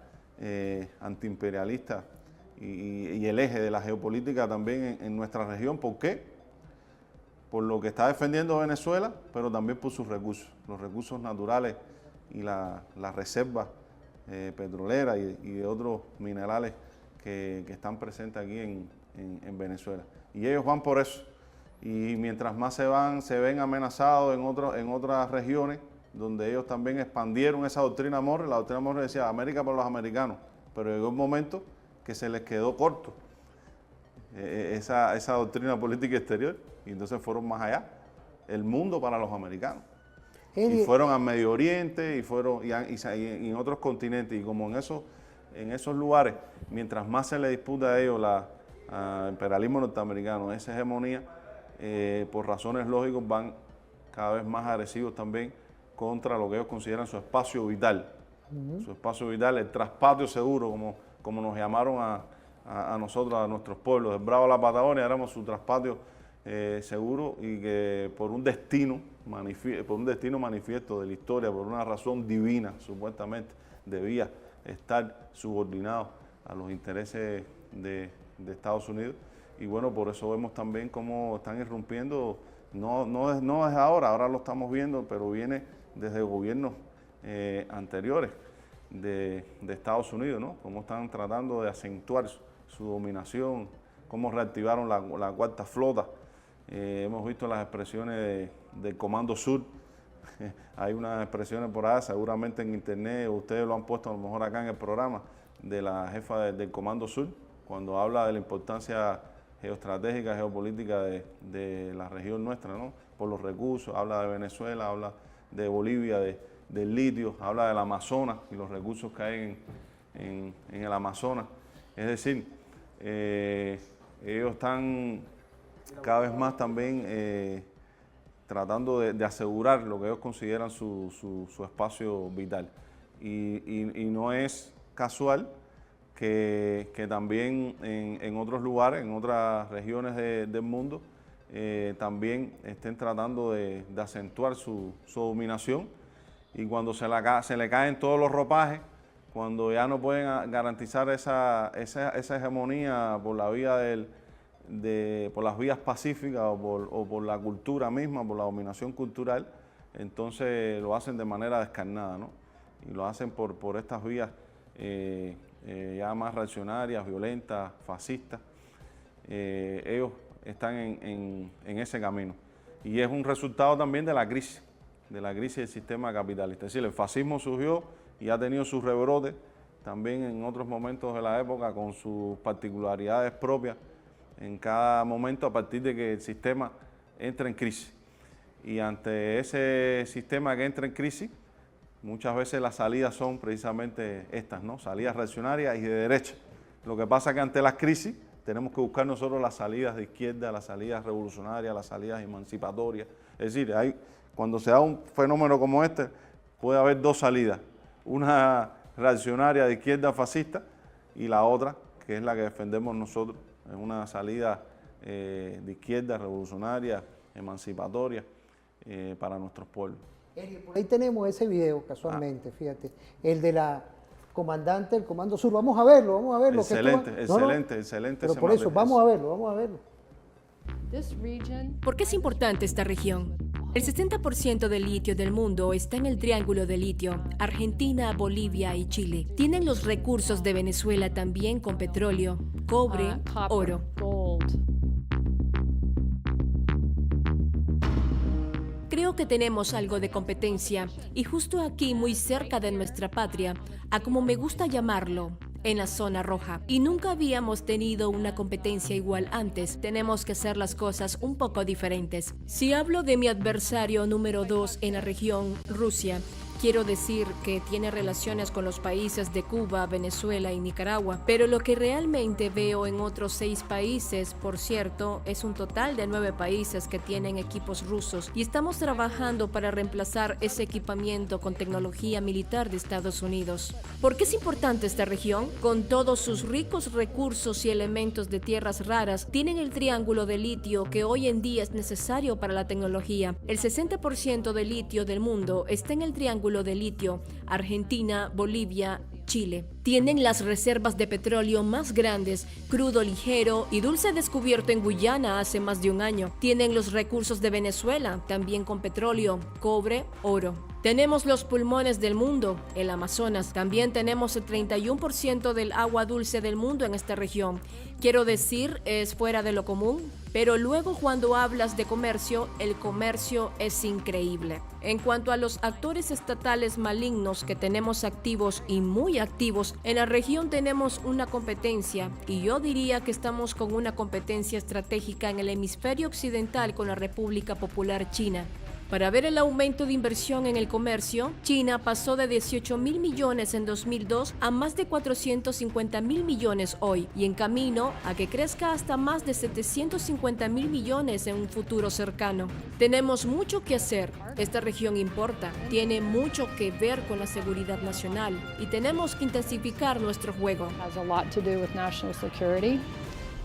antiimperialista y el eje de la geopolítica también en nuestra región. ¿Por qué? Por lo que está defendiendo Venezuela, pero también por sus recursos, los recursos naturales y las reservas petroleras y de otros minerales que están presentes aquí en Venezuela. Y ellos van por eso. Y mientras más se ven amenazados en otras regiones, donde ellos también expandieron esa doctrina Monroe. La doctrina Monroe decía América para los americanos, pero llegó un momento que se les quedó corto esa doctrina política exterior, y entonces fueron más allá, el mundo para los americanos. Y fueron al Medio Oriente y en otros continentes, y como en esos lugares, mientras más se le disputa a ellos al imperialismo norteamericano, esa hegemonía, por razones lógicas van cada vez más agresivos también contra lo que ellos consideran su espacio vital. Su espacio vital, el traspatio seguro, como nos llamaron a nosotros, a nuestros pueblos, del Bravo a la Patagonia, éramos su traspatio seguro, y que por un destino manifiesto de la historia, por una razón divina, supuestamente, debía estar subordinado a los intereses de Estados Unidos. Y bueno, por eso vemos también cómo están irrumpiendo, no es ahora lo estamos viendo, pero viene desde gobiernos anteriores de Estados Unidos, ¿no? Cómo están tratando de acentuar su dominación, cómo reactivaron la cuarta flota. Hemos visto las expresiones del Comando Sur. Hay unas expresiones por ahí, seguramente en internet, ustedes lo han puesto a lo mejor acá en el programa, de la jefa del Comando Sur, cuando habla de la importancia geoestratégica, geopolítica de la región nuestra, ¿no? Por los recursos, habla de Venezuela, habla de Bolivia, del litio, habla del Amazonas y los recursos que hay en el Amazonas. Es decir, ellos están cada vez más también tratando de asegurar lo que ellos consideran su espacio vital. Y no es casual que también en otros lugares, en otras regiones del mundo, también estén tratando de acentuar su dominación, y cuando se le caen todos los ropajes, cuando ya no pueden garantizar esa hegemonía por la vía por las vías pacíficas o por la cultura misma, por la dominación cultural, entonces lo hacen de manera descarnada, ¿no? Y lo hacen por estas vías ya más reaccionarias, violentas, fascistas. Ellos están en ese camino. Y es un resultado también de la crisis del sistema capitalista. Es decir, el fascismo surgió y ha tenido sus rebrotes también en otros momentos de la época, con sus particularidades propias en cada momento, a partir de que el sistema entra en crisis. Y ante ese sistema que entra en crisis, muchas veces las salidas son precisamente estas, ¿no? Salidas reaccionarias y de derecha. Lo que pasa es que ante las crisis tenemos que buscar nosotros las salidas de izquierda, las salidas revolucionarias, las salidas emancipatorias. Es decir, cuando se da un fenómeno como este, puede haber dos salidas. Una reaccionaria de izquierda fascista y la otra, que es la que defendemos nosotros, es una salida de izquierda revolucionaria, emancipatoria para nuestros pueblos. Por ahí tenemos ese video casualmente, fíjate, el de la comandante del Comando Sur. Vamos a verlo. Excelente, excelente. Pero por eso, vamos a verlo. ¿Por qué es importante esta región? El 60% del litio del mundo está en el triángulo de litio, Argentina, Bolivia y Chile. Tienen los recursos de Venezuela también, con petróleo, cobre, oro. Creo que tenemos algo de competencia, y justo aquí, muy cerca de nuestra patria, a como me gusta llamarlo, en la zona roja. Y nunca habíamos tenido una competencia igual antes. Tenemos que hacer las cosas un poco diferentes. Si hablo de mi adversario número 2 en la región, Rusia, quiero decir que tiene relaciones con los países de Cuba, Venezuela y Nicaragua, pero lo que realmente veo en otros 6 países, por cierto, es un total de 9 países que tienen equipos rusos, y estamos trabajando para reemplazar ese equipamiento con tecnología militar de Estados Unidos. ¿Por qué es importante esta región? Con todos sus ricos recursos y elementos de tierras raras, tienen el triángulo de litio que hoy en día es necesario para la tecnología. El 60% del litio del mundo está en el triángulo de litio, Argentina, Bolivia, Chile. Tienen las reservas de petróleo más grandes, crudo ligero y dulce descubierto en Guyana hace más de un año. Tienen los recursos de Venezuela, también con petróleo, cobre, oro. Tenemos los pulmones del mundo, el Amazonas. También tenemos el 31% del agua dulce del mundo en esta región. Quiero decir, es fuera de lo común. Pero luego, cuando hablas de comercio, el comercio es increíble. En cuanto a los actores estatales malignos que tenemos activos y muy activos, en la región tenemos una competencia, y yo diría que estamos con una competencia estratégica en el hemisferio occidental con la República Popular China. Para ver el aumento de inversión en el comercio, China pasó de 18.000 millones en 2002 a más de 450.000 millones hoy, y en camino a que crezca hasta más de 750.000 millones en un futuro cercano. Tenemos mucho que hacer. Esta región importa, tiene mucho que ver con la seguridad nacional, y tenemos que intensificar nuestro juego. Has a lot to do with national security,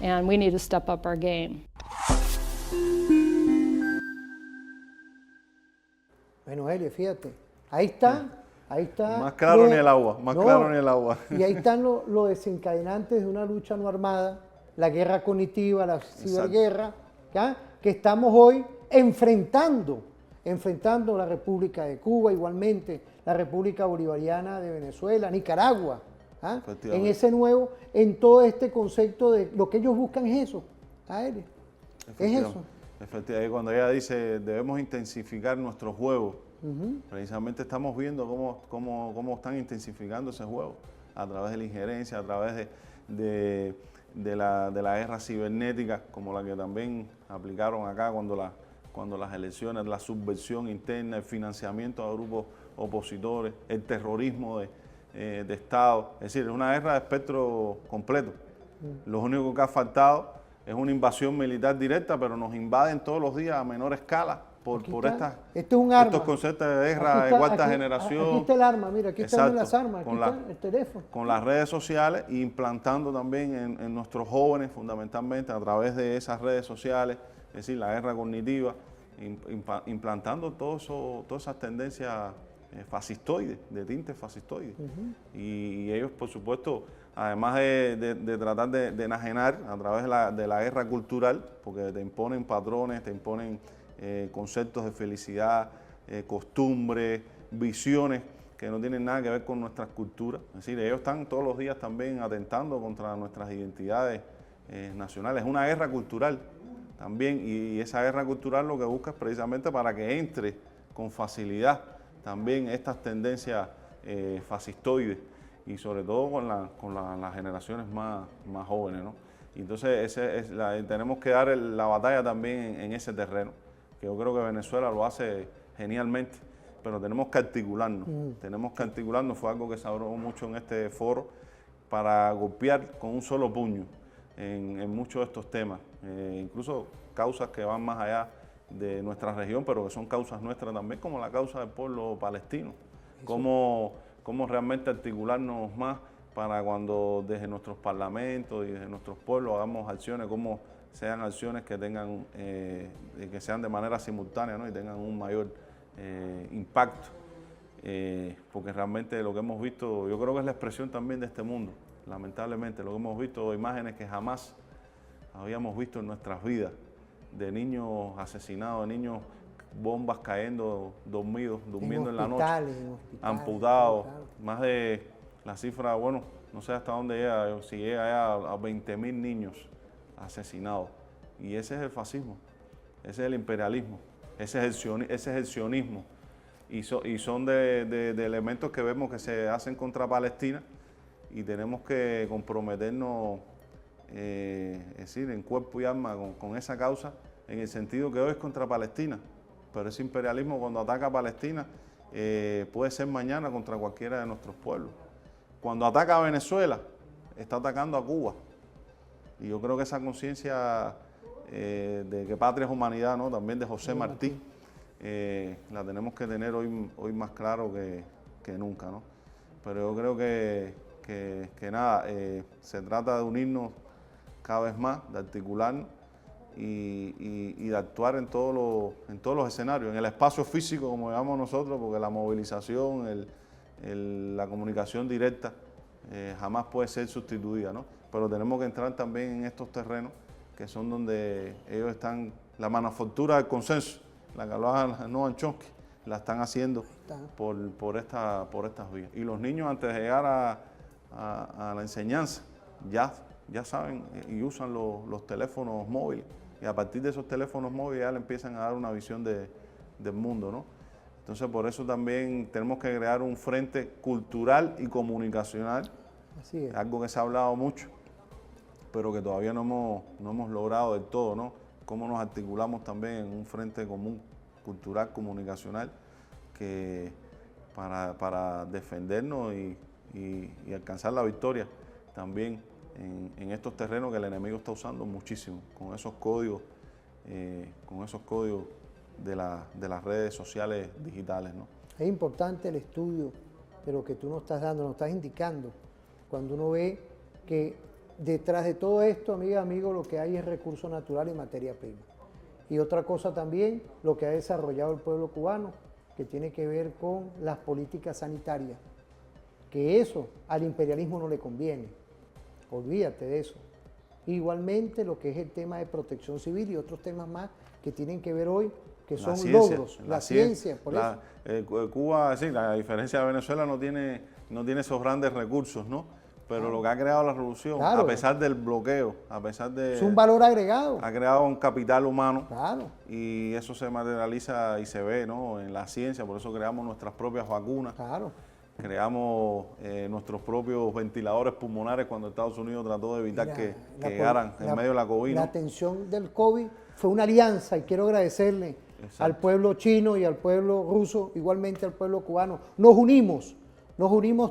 and we need to step up our game. Bueno, Eli, fíjate, ahí está. Más claro ni el agua, claro ni el agua. Y ahí están los desencadenantes de una lucha no armada, la guerra cognitiva, la ciberguerra, ¿ya? Que estamos hoy enfrentando la República de Cuba, igualmente la República Bolivariana de Venezuela, Nicaragua, ¿ah? En todo este concepto de lo que ellos buscan es eso, Eli, es eso. Efectivamente, cuando ella dice debemos intensificar nuestro juego, precisamente estamos viendo cómo están intensificando ese juego a través de la injerencia, a través de la guerra cibernética, como la que también aplicaron acá cuando las elecciones, la subversión interna, el financiamiento a grupos opositores, el terrorismo de Estado. Es decir, es una guerra de espectro completo. Lo único que ha faltado es una invasión militar directa, pero nos invaden todos los días a menor escala por Esto es un arma. estos conceptos de guerra de cuarta generación. Aquí está el arma, mira, aquí están las armas, aquí con está el teléfono. Con las redes sociales e implantando también en nuestros jóvenes, fundamentalmente a través de esas redes sociales, es decir, la guerra cognitiva, implantando todas esas tendencias fascistoides, de tintes fascistoides. Y ellos, por supuesto, además de tratar de enajenar a través de la guerra cultural, porque te imponen patrones, te imponen conceptos de felicidad, costumbres, visiones que no tienen nada que ver con nuestras culturas. Es decir, ellos están todos los días también atentando contra nuestras identidades nacionales. Es una guerra cultural también, y esa guerra cultural lo que busca es precisamente para que entre con facilidad también estas tendencias fascistoides, y sobre todo con las generaciones más jóvenes, ¿no? Y entonces tenemos que dar la batalla también en ese terreno, que yo creo que Venezuela lo hace genialmente, pero tenemos que articularnos, fue algo que se habló mucho en este foro, para golpear con un solo puño en muchos de estos temas, incluso causas que van más allá de nuestra región, pero que son causas nuestras también, como la causa del pueblo palestino. Cómo realmente articularnos más para cuando desde nuestros parlamentos y desde nuestros pueblos hagamos acciones, como sean acciones que tengan, que sean de manera simultánea, ¿no? Y tengan un mayor impacto, porque realmente lo que hemos visto, yo creo que es la expresión también de este mundo, lamentablemente, lo que hemos visto, imágenes que jamás habíamos visto en nuestras vidas, de niños asesinados, de niños, bombas cayendo durmiendo en la noche, amputados, más de la cifra, bueno, no sé hasta dónde llega, si llega ya a 20.000 niños asesinados. Y ese es el fascismo, ese es el imperialismo, ese es el sionismo. Y son de elementos que vemos que se hacen contra Palestina, y tenemos que comprometernos, es decir, en cuerpo y alma con esa causa, en el sentido que hoy es contra Palestina, pero ese imperialismo, cuando ataca a Palestina, puede ser mañana contra cualquiera de nuestros pueblos. Cuando ataca a Venezuela, está atacando a Cuba. Y yo creo que esa conciencia de que patria es humanidad, ¿no? También de José Martí, la tenemos que tener hoy más claro que nunca, ¿no? Pero yo creo que nada, se trata de unirnos cada vez más, de articularnos y de actuar en todos los escenarios, en el espacio físico, como llamamos nosotros, porque la movilización, la comunicación directa jamás puede ser sustituida, ¿no? Pero tenemos que entrar también en estos terrenos, que son donde ellos están, la manufactura del consenso, la que hablaba Noam Chomsky, la están haciendo por estas vías. Y los niños, antes de llegar a la enseñanza, ya saben y usan los teléfonos móviles, y a partir de esos teléfonos móviles ya le empiezan a dar una visión del mundo, ¿no? Entonces, por eso también tenemos que crear un frente cultural y comunicacional. Así es. Algo que se ha hablado mucho, pero que todavía no hemos logrado del todo, ¿no? Cómo nos articulamos también en un frente común cultural, comunicacional, que para defendernos y alcanzar la victoria también en estos terrenos que el enemigo está usando muchísimo, con esos códigos de las redes sociales digitales, ¿no? Es importante el estudio de lo que tú nos estás dando, nos estás indicando, cuando uno ve que detrás de todo esto, amiga, amigo, lo que hay es recurso natural y materia prima. Y otra cosa también, lo que ha desarrollado el pueblo cubano, que tiene que ver con las políticas sanitarias, que eso al imperialismo no le conviene, olvídate de eso. Igualmente lo que es el tema de protección civil y otros temas más que tienen que ver hoy, que son logros, la ciencia, por eso. Cuba, sí, la diferencia de Venezuela no tiene esos grandes recursos, ¿no? Pero lo que ha creado la revolución, claro, a pesar del bloqueo, a pesar de... Es un valor agregado. Ha creado un capital humano, claro, y eso se materializa y se ve, ¿no? En la ciencia, por eso creamos nuestras propias vacunas. Claro. Creamos nuestros propios ventiladores pulmonares cuando Estados Unidos trató de evitar que llegaran en medio de la COVID, ¿no? La atención del COVID fue una alianza, y quiero agradecerle al pueblo chino y al pueblo ruso, igualmente al pueblo cubano. Nos unimos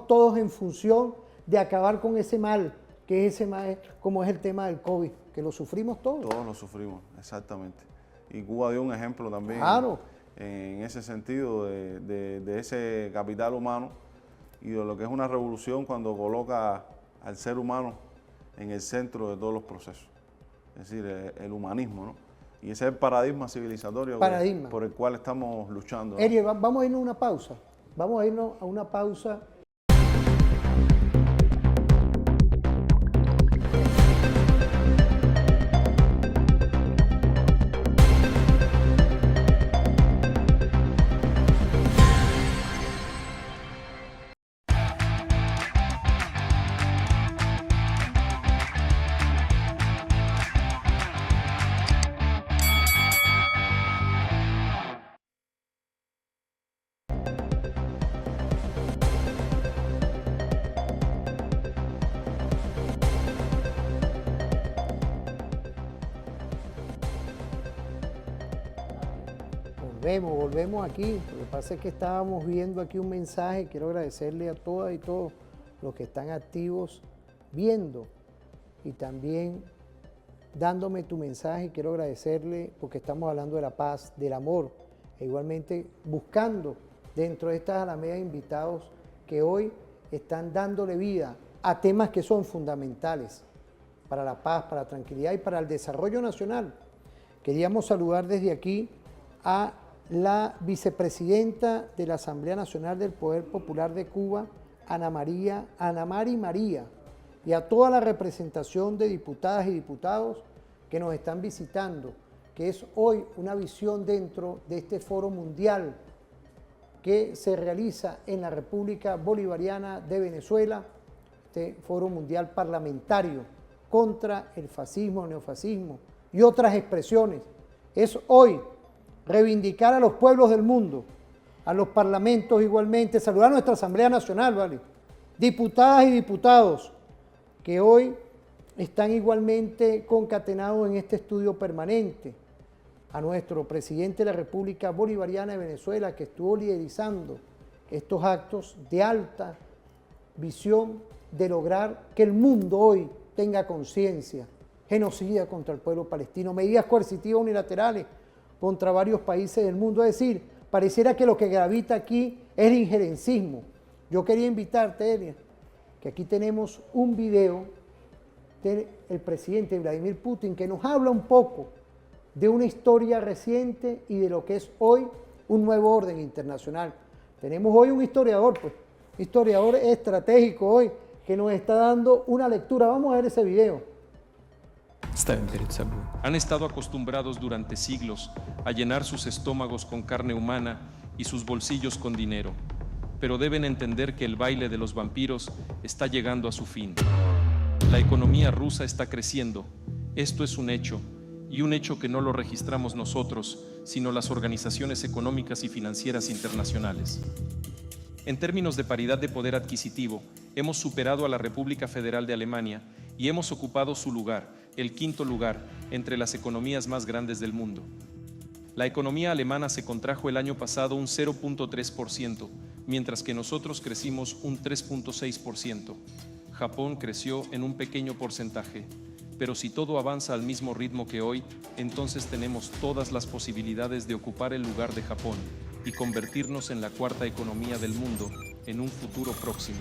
todos en función de acabar con ese mal, que ese mal, como es el tema del COVID, que lo sufrimos todos. Todos lo sufrimos, exactamente. y Cuba dio un ejemplo también en ese sentido de ese capital humano y de lo que es una revolución cuando coloca al ser humano en el centro de todos los procesos, es decir, el humanismo, ¿no? Y ese es el paradigma civilizatorio por el cual estamos luchando, ¿no? Ariel, vamos a irnos a una pausa. Vamos a irnos a una pausa. Volvemos aquí. Lo que pasa es que estábamos viendo aquí un mensaje. Quiero agradecerle a todas y todos los que están activos viendo y también dándome tu mensaje. Quiero agradecerle porque estamos hablando de la paz, del amor, e igualmente buscando dentro de estas alamedas invitados que hoy están dándole vida a temas que son fundamentales para la paz, para la tranquilidad y para el desarrollo nacional. Queríamos saludar desde aquí a la vicepresidenta de la Asamblea Nacional del Poder Popular de Cuba, Ana Mari María, y a toda la representación de diputadas y diputados que nos están visitando, que es hoy una visión dentro de este foro mundial que se realiza en la República Bolivariana de Venezuela, este foro mundial parlamentario contra el fascismo, el neofascismo y otras expresiones. Es hoy reivindicar a los pueblos del mundo, a los parlamentos igualmente, saludar a nuestra Asamblea Nacional, ¿vale? Diputadas y diputados que hoy están igualmente concatenados en este estudio permanente, a nuestro presidente de la República Bolivariana de Venezuela, que estuvo liderizando estos actos de alta visión de lograr que el mundo hoy tenga conciencia, genocida contra el pueblo palestino, medidas coercitivas unilaterales contra varios países del mundo. Es decir, pareciera que lo que gravita aquí es el injerencismo. Yo quería invitarte, Elia, que aquí tenemos un video del presidente Vladimir Putin que nos habla un poco de una historia reciente y de lo que es hoy un nuevo orden internacional. Tenemos hoy un historiador, pues, historiador estratégico hoy, que nos está dando una lectura. Vamos a ver ese video. Han estado acostumbrados durante siglos a llenar sus estómagos con carne humana y sus bolsillos con dinero, pero deben entender que el baile de los vampiros está llegando a su fin. La economía rusa está creciendo, esto es un hecho, y un hecho que no lo registramos nosotros, sino las organizaciones económicas y financieras internacionales. En términos de paridad de poder adquisitivo, hemos superado a la República Federal de Alemania y hemos ocupado su lugar, el quinto lugar, entre las economías más grandes del mundo. La economía alemana se contrajo el año pasado un 0.3%, mientras que nosotros crecimos un 3.6%. Japón creció en un pequeño porcentaje, pero si todo avanza al mismo ritmo que hoy, entonces tenemos todas las posibilidades de ocupar el lugar de Japón y convertirnos en la cuarta economía del mundo en un futuro próximo.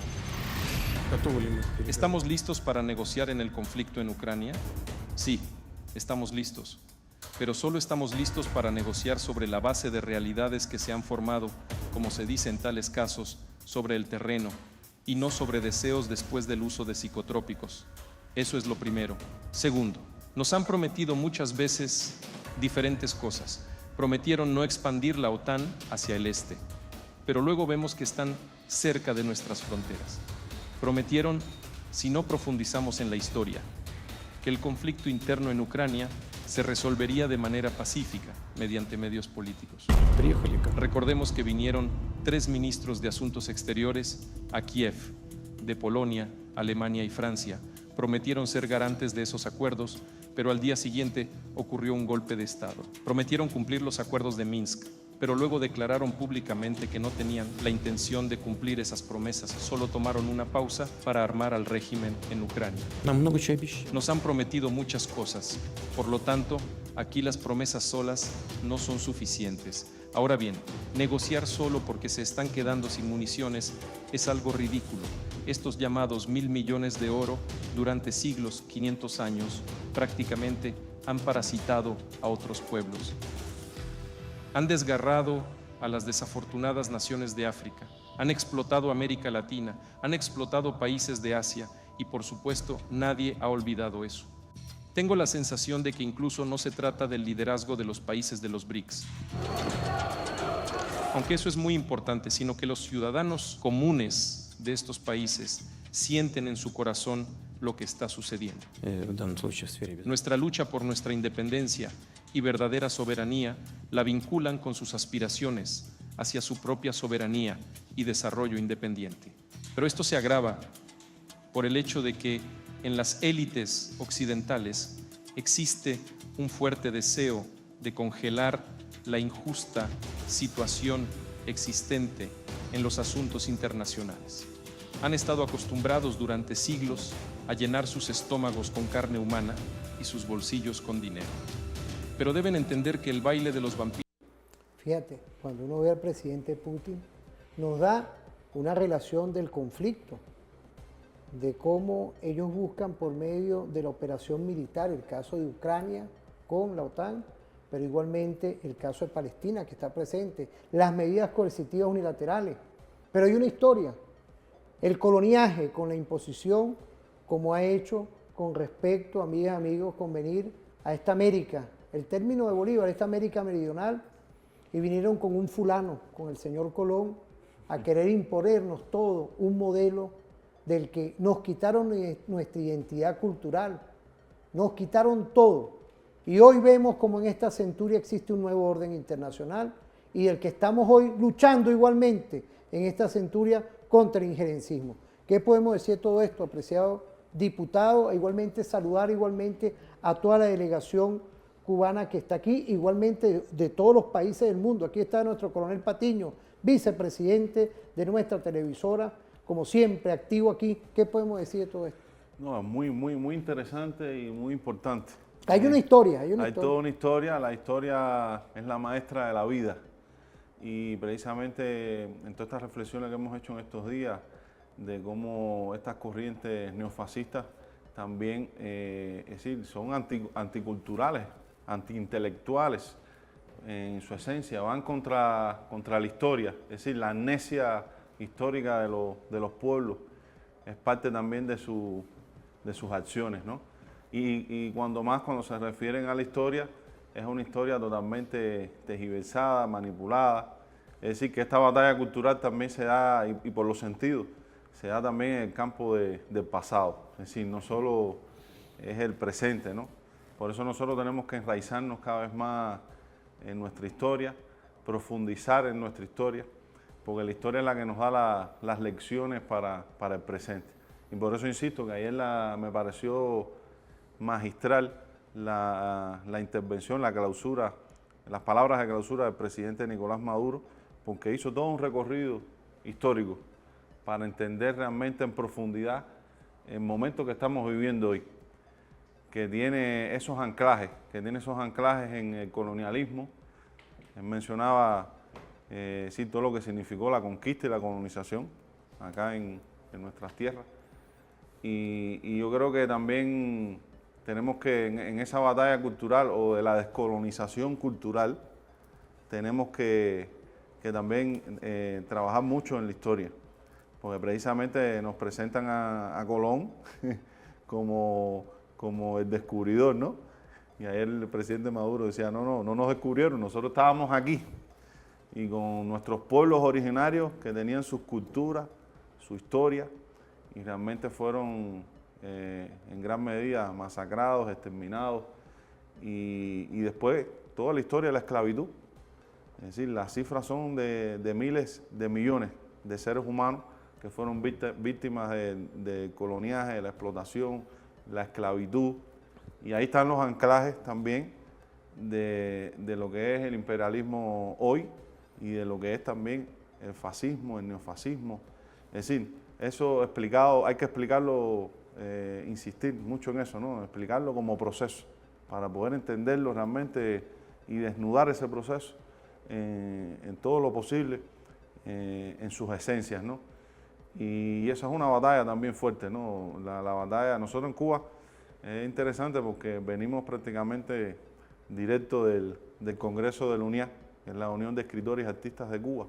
¿Estamos listos para negociar en el conflicto en Ucrania? Sí, estamos listos. Pero solo estamos listos para negociar sobre la base de realidades que se han formado, como se dice en tales casos, sobre el terreno, y no sobre deseos después del uso de psicotrópicos. Eso es lo primero. Segundo, nos han prometido muchas veces diferentes cosas. Prometieron no expandir la OTAN hacia el este, pero luego vemos que están cerca de nuestras fronteras. Prometieron, si no profundizamos en la historia, que el conflicto interno en Ucrania se resolvería de manera pacífica mediante medios políticos. Recordemos que vinieron 3 ministros de Asuntos Exteriores a Kiev, de Polonia, Alemania y Francia. Prometieron ser garantes de esos acuerdos, pero al día siguiente ocurrió un golpe de Estado. Prometieron cumplir los acuerdos de Minsk, pero luego declararon públicamente que no tenían la intención de cumplir esas promesas, solo tomaron una pausa para armar al régimen en Ucrania. Nos han prometido muchas cosas, por lo tanto, Aquí las promesas solas no son suficientes. Ahora bien, negociar solo porque se están quedando sin municiones es algo ridículo. Estos llamados 1.000 millones de oro durante siglos, 500 años, prácticamente han parasitado a otros pueblos. Han desgarrado a las desafortunadas naciones de África, han explotado América Latina, han explotado países de Asia y por supuesto nadie ha olvidado eso. Tengo la sensación de que incluso no se trata del liderazgo de los países de los BRICS, aunque eso es muy importante, sino que los ciudadanos comunes de estos países sienten en su corazón lo que está sucediendo. Nuestra lucha por nuestra independencia y verdadera soberanía la vinculan con sus aspiraciones hacia su propia soberanía y desarrollo independiente. Pero esto se agrava por el hecho de que en las élites occidentales existe un fuerte deseo de congelar la injusta situación existente en los asuntos internacionales. Han estado acostumbrados durante siglos a llenar sus estómagos con carne humana y sus bolsillos con dinero. Pero deben entender que el baile de los vampiros... Fíjate, cuando uno ve al presidente Putin, nos da una relación del conflicto, de cómo ellos buscan por medio de la operación militar, el caso de Ucrania con la OTAN, pero igualmente el caso de Palestina que está presente, las medidas coercitivas unilaterales. Pero hay una historia, el coloniaje con la imposición, como ha hecho con respecto, amigas y amigos, con venir a esta América, el término de Bolívar, esta América meridional, y vinieron con un fulano, con el señor Colón, a querer imponernos todo un modelo del que nos quitaron nuestra identidad cultural, nos quitaron todo. Y hoy vemos como en esta centuria existe un nuevo orden internacional y del que estamos hoy luchando igualmente en esta centuria contra el injerencismo. ¿Qué podemos decir de todo esto, apreciado diputado? Igualmente saludar igualmente a toda la delegación cubana que está aquí, igualmente de todos los países del mundo. Aquí está nuestro coronel Patiño, vicepresidente de nuestra televisora, como siempre, activo aquí. ¿Qué podemos decir de todo esto? No, muy interesante y muy importante. Hay una historia, hay toda una historia. La historia es la maestra de la vida. Y precisamente en todas estas reflexiones que hemos hecho en estos días, de cómo estas corrientes neofascistas también, es decir, son anticulturales, antiintelectuales en su esencia, van contra la historia, es decir, la amnesia histórica de los pueblos es parte también de sus acciones, ¿no? Y cuando se refieren a la historia, es una historia totalmente tergiversada, manipulada. Es decir, que esta batalla cultural también se da, y por los sentidos, se da también en el campo del pasado. Es decir, no solo es el presente, ¿no? Por eso nosotros tenemos que enraizarnos cada vez más en nuestra historia, profundizar en nuestra historia, porque la historia es la que nos da las lecciones para el presente. Y por eso insisto que ayer me pareció magistral la intervención, la clausura, las palabras de clausura del presidente Nicolás Maduro, porque hizo todo un recorrido histórico para entender realmente en profundidad el momento que estamos viviendo hoy, que tiene esos anclajes, en el colonialismo. Él mencionaba todo lo que significó la conquista y la colonización acá en nuestras tierras. Y yo creo que también tenemos que, en esa batalla cultural o de la descolonización cultural, tenemos que también trabajar mucho en la historia, porque precisamente nos presentan a Colón como el descubridor, ¿no? Y ayer el presidente Maduro decía, no nos descubrieron, nosotros estábamos aquí, y con nuestros pueblos originarios que tenían sus culturas, su historia, y realmente fueron en gran medida masacrados, exterminados, y después toda la historia de la esclavitud. Es decir, las cifras son de miles de millones de seres humanos que fueron víctimas del coloniaje, de la explotación, la esclavitud, y ahí están los anclajes también de lo que es el imperialismo hoy y de lo que es también el fascismo, el neofascismo. Es decir, eso explicado, hay que explicarlo, insistir mucho en eso, ¿no? Explicarlo como proceso. para poder entenderlo realmente y desnudar ese proceso en todo lo posible, en sus esencias, ¿no? Y esa es una batalla también fuerte, ¿no? La batalla, nosotros en Cuba es interesante porque venimos prácticamente directo del Congreso de la UNIA, que es la Unión de Escritores y Artistas de Cuba,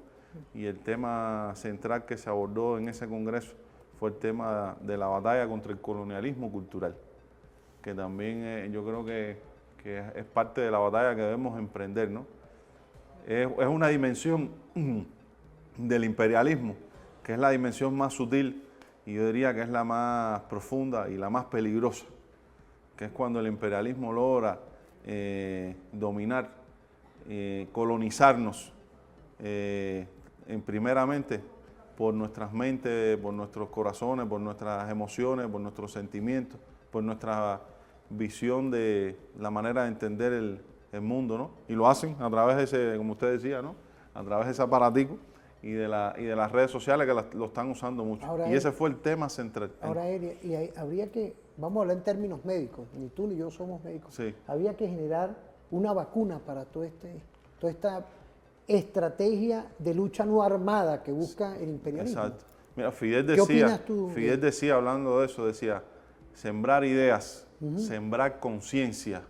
y el tema central que se abordó en ese congreso fue el tema de la batalla contra el colonialismo cultural, que también yo creo que es parte de la batalla que debemos emprender, ¿no? Es una dimensión del imperialismo, que es la dimensión más sutil y yo diría que es la más profunda y la más peligrosa, que es cuando el imperialismo logra dominar, colonizarnos, primeramente por nuestras mentes, por nuestros corazones, por nuestras emociones, por nuestros sentimientos, por nuestra visión de la manera de entender el mundo, ¿no? Y lo hacen a través de ese, como usted decía, ¿no? A través de ese aparatico y de las redes sociales que lo están usando mucho. Ahora, y ese fue el tema central. Ahora, habría que, vamos a hablar en términos médicos, ni tú ni yo somos médicos, sí. Habría que generar una vacuna para toda esta estrategia de lucha no armada que busca el imperialismo. Exacto. Mira, Fidel decía, hablando de eso, decía, sembrar ideas, sembrar conciencia.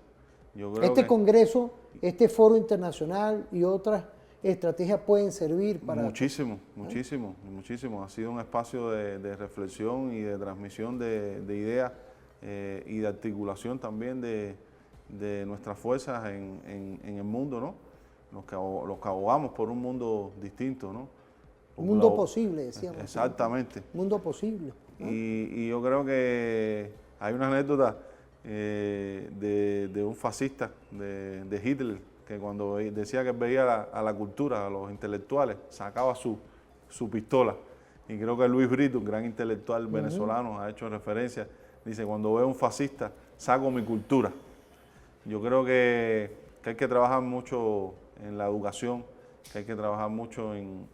Este congreso, este foro internacional y otras estrategias pueden servir para... Muchísimo. Ha sido un espacio de reflexión y de transmisión de ideas y de articulación también de nuestras fuerzas en el mundo, ¿no? Los que abogamos por un mundo distinto, ¿no? Un mundo posible, decíamos. Exactamente. Mundo posible, ¿no? Y yo creo que hay una anécdota de un fascista, de Hitler, que cuando decía que veía a la cultura, a los intelectuales, sacaba su pistola. Y creo que Luis Brito, un gran intelectual venezolano, ha hecho referencia, dice, cuando veo a un fascista, saco mi cultura. Yo creo que hay que trabajar mucho en la educación, que hay que trabajar mucho en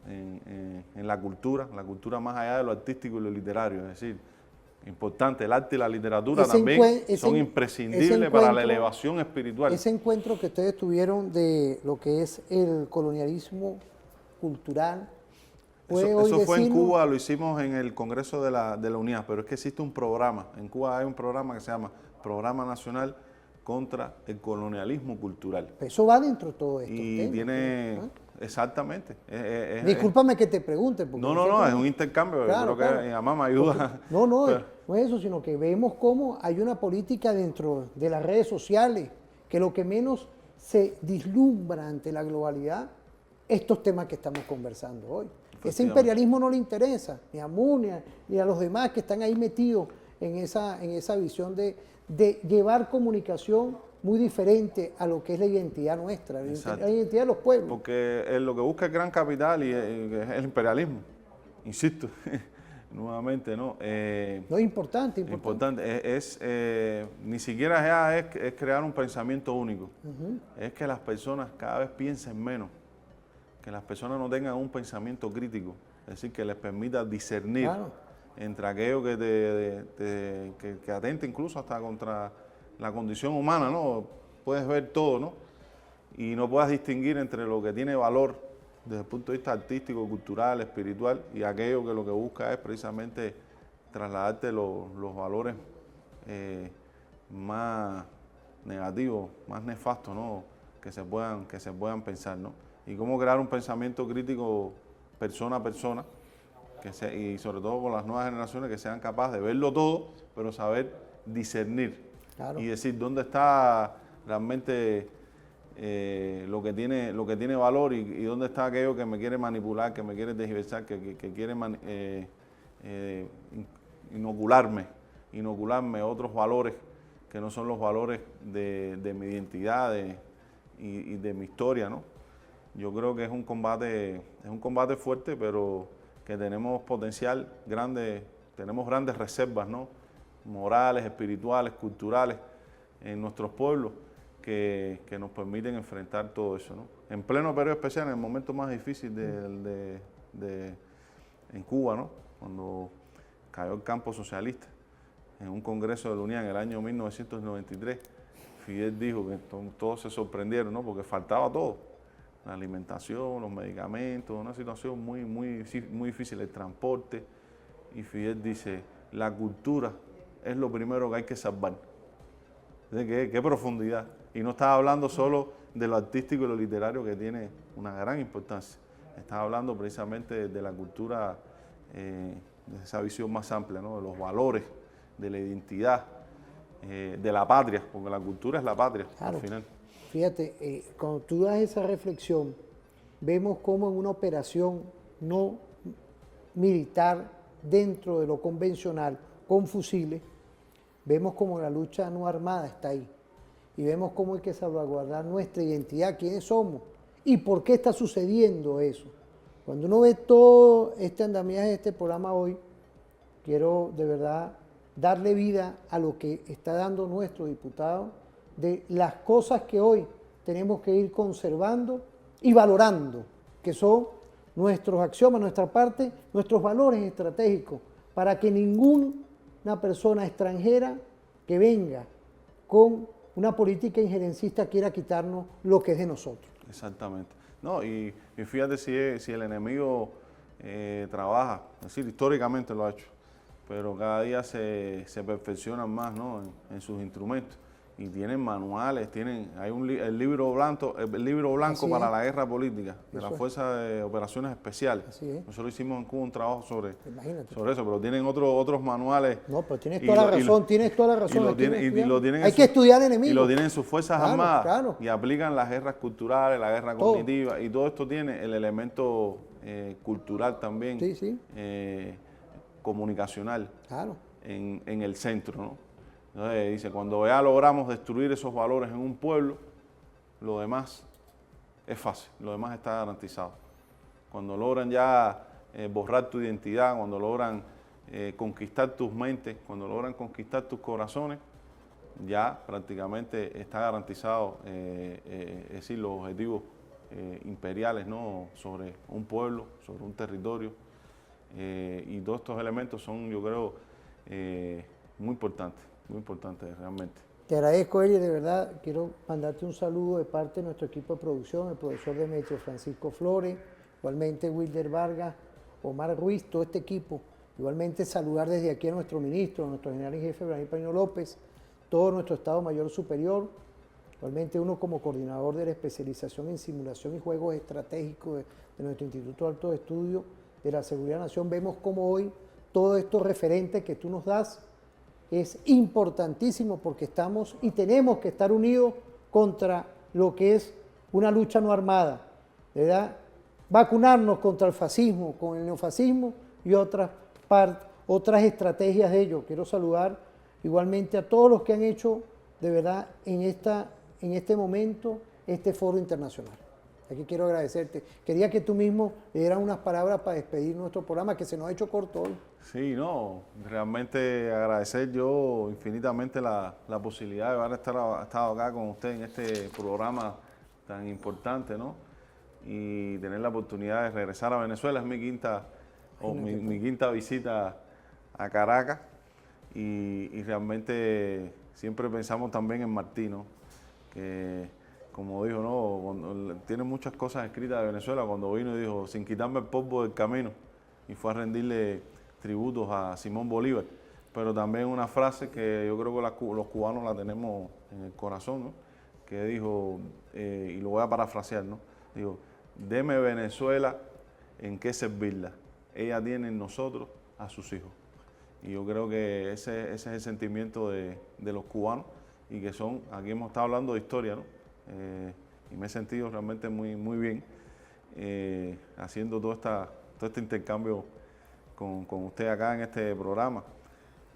la cultura más allá de lo artístico y lo literario, es decir, importante, el arte y la literatura también son imprescindibles para la elevación espiritual. Ese encuentro que ustedes tuvieron de lo que es el colonialismo cultural, eso fue en Cuba, lo hicimos en el Congreso de la UNIA, pero es que existe un programa, en Cuba hay un programa que se llama Programa Nacional contra el colonialismo cultural. Eso va dentro de todo esto. Y tiene, exactamente. Discúlpame que te pregunte. No, es un intercambio, claro, creo que Amá me ayuda. No es eso, sino que vemos cómo hay una política dentro de las redes sociales, que lo que menos se vislumbra ante la globalidad, estos temas que estamos conversando hoy. Ese imperialismo no le interesa, ni a Munia, ni a los demás que están ahí metidos en esa visión de llevar comunicación muy diferente a lo que es la identidad nuestra, la identidad de los pueblos. Porque lo que busca el gran capital y es el imperialismo, insisto, nuevamente, ¿no? No es importante. Ni siquiera es crear un pensamiento único, es que las personas cada vez piensen menos, que las personas no tengan un pensamiento crítico, es decir, que les permita discernir entre aquello que atenta incluso hasta contra la condición humana, ¿no? Puedes ver todo, ¿no? Y no puedas distinguir entre lo que tiene valor desde el punto de vista artístico, cultural, espiritual, y aquello que lo que busca es precisamente trasladarte los valores más negativos, más nefastos, ¿no? Que se puedan pensar, ¿no? Y cómo crear un pensamiento crítico persona a persona, y sobre todo con las nuevas generaciones que sean capaces de verlo todo, pero saber discernir y decir dónde está realmente lo que tiene valor y dónde está aquello que me quiere manipular, que me quiere tergiversar, que quiere inocularme otros valores que no son los valores de mi identidad y de mi historia, ¿no? Yo creo que es un combate fuerte, pero que tenemos potencial grande, tenemos grandes reservas, ¿no? Morales, espirituales, culturales en nuestros pueblos que nos permiten enfrentar todo eso, ¿no? En pleno periodo especial, en el momento más difícil en Cuba, ¿no? Cuando cayó el campo socialista en un congreso de la UNIA en el año 1993, Fidel dijo que todos se sorprendieron, ¿no? Porque faltaba todo, la alimentación, los medicamentos, una situación muy difícil, el transporte, y Fidel dice, la cultura es lo primero que hay que salvar. ¿Qué profundidad? Y no estaba hablando solo de lo artístico y lo literario, que tiene una gran importancia. Estaba hablando precisamente de la cultura, de esa visión más amplia, ¿no? De los valores, de la identidad, de la patria, porque la cultura es la patria, claro. Al final. Fíjate, cuando tú das esa reflexión, vemos cómo en una operación no militar dentro de lo convencional, con fusiles, vemos como la lucha no armada está ahí. Y vemos cómo hay que salvaguardar nuestra identidad, quiénes somos y por qué está sucediendo eso. Cuando uno ve todo este andamiaje de este programa hoy, quiero de verdad darle vida a lo que está dando nuestro diputado, de las cosas que hoy tenemos que ir conservando y valorando, que son nuestros axiomas, nuestra parte, nuestros valores estratégicos, para que ninguna persona extranjera que venga con una política injerencista quiera quitarnos lo que es de nosotros. Exactamente. No, y fíjate si el enemigo trabaja, es decir, históricamente lo ha hecho, pero cada día se perfeccionan más, ¿no? en sus instrumentos. Y tienen manuales, hay el libro blanco para la guerra política, de la Fuerza de Operaciones Especiales. Nosotros hicimos en Cuba un trabajo sobre eso, pero tienen otros manuales. No, pero tienes toda la razón, tienes toda la razón. Hay que estudiar enemigos. Y lo tienen en sus Fuerzas Armadas, y aplican las guerras culturales, la guerra cognitiva, y todo esto tiene el elemento cultural también, comunicacional, en el centro, ¿no? Entonces dice, cuando ya logramos destruir esos valores en un pueblo, lo demás es fácil, lo demás está garantizado. Cuando logran ya borrar tu identidad, cuando logran conquistar tus mentes, cuando logran conquistar tus corazones, ya prácticamente está garantizado, es decir, los objetivos imperiales, ¿no? Sobre un pueblo, sobre un territorio, y todos estos elementos son, yo creo, muy importantes realmente. Te agradezco, Eli, de verdad. Quiero mandarte un saludo de parte de nuestro equipo de producción, el profesor Demetrio Francisco Flores, igualmente Wilder Vargas, Omar Ruiz, todo este equipo. Igualmente saludar desde aquí a nuestro ministro, a nuestro general en jefe, Ibrahim Paino López, todo nuestro Estado Mayor Superior, igualmente uno como coordinador de la especialización en simulación y juegos estratégicos de nuestro Instituto de Alto Estudio de la Seguridad de la Nación. Vemos cómo hoy todos estos referentes que tú nos das es importantísimo, porque estamos y tenemos que estar unidos contra lo que es una lucha no armada, ¿verdad? Vacunarnos contra el fascismo, con el neofascismo y otras estrategias de ello. Quiero saludar igualmente a todos los que han hecho de verdad en este momento este foro internacional. Aquí quiero agradecerte. Quería que tú mismo le dieras unas palabras para despedir nuestro programa, que se nos ha hecho corto hoy. Sí, no, realmente agradecer yo infinitamente la posibilidad de haber estado acá con usted en este programa tan importante, ¿no? Y tener la oportunidad de regresar a Venezuela. Es mi quinta visita a Caracas, y realmente siempre pensamos también en Martí, ¿no? Que, como dijo, ¿no? Tiene muchas cosas escritas de Venezuela. Cuando vino y dijo, sin quitarme el polvo del camino, y fue a rendirle tributos a Simón Bolívar. Pero también una frase que yo creo que los cubanos la tenemos en el corazón, ¿no? Que dijo, y lo voy a parafrasear, ¿no? Dijo, deme Venezuela en qué servirla. Ella tiene en nosotros a sus hijos. Y yo creo que ese es el sentimiento de los cubanos, y que son, aquí hemos estado hablando de historia, ¿no? Y me he sentido realmente muy bien haciendo todo este intercambio con usted acá en este programa.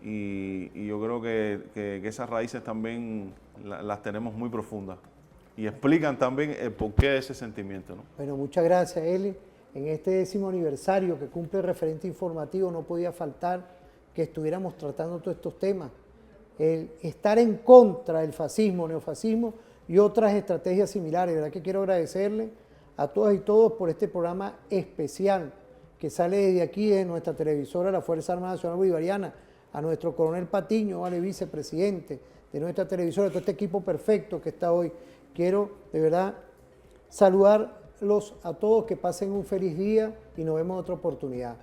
Y yo creo que esas raíces también las tenemos muy profundas, y explican también el porqué de ese sentimiento, ¿no? Bueno, muchas gracias, Eli. En este 10º aniversario que cumple el referente informativo, no podía faltar que estuviéramos tratando todos estos temas. El estar en contra del fascismo, neofascismo y otras estrategias similares. De verdad que quiero agradecerle a todas y todos por este programa especial que sale desde aquí, de nuestra televisora, la Fuerza Armada Nacional Bolivariana, a nuestro coronel Patiño, vicepresidente, de nuestra televisora, todo este equipo perfecto que está hoy. Quiero de verdad saludarlos a todos, que pasen un feliz día y nos vemos en otra oportunidad.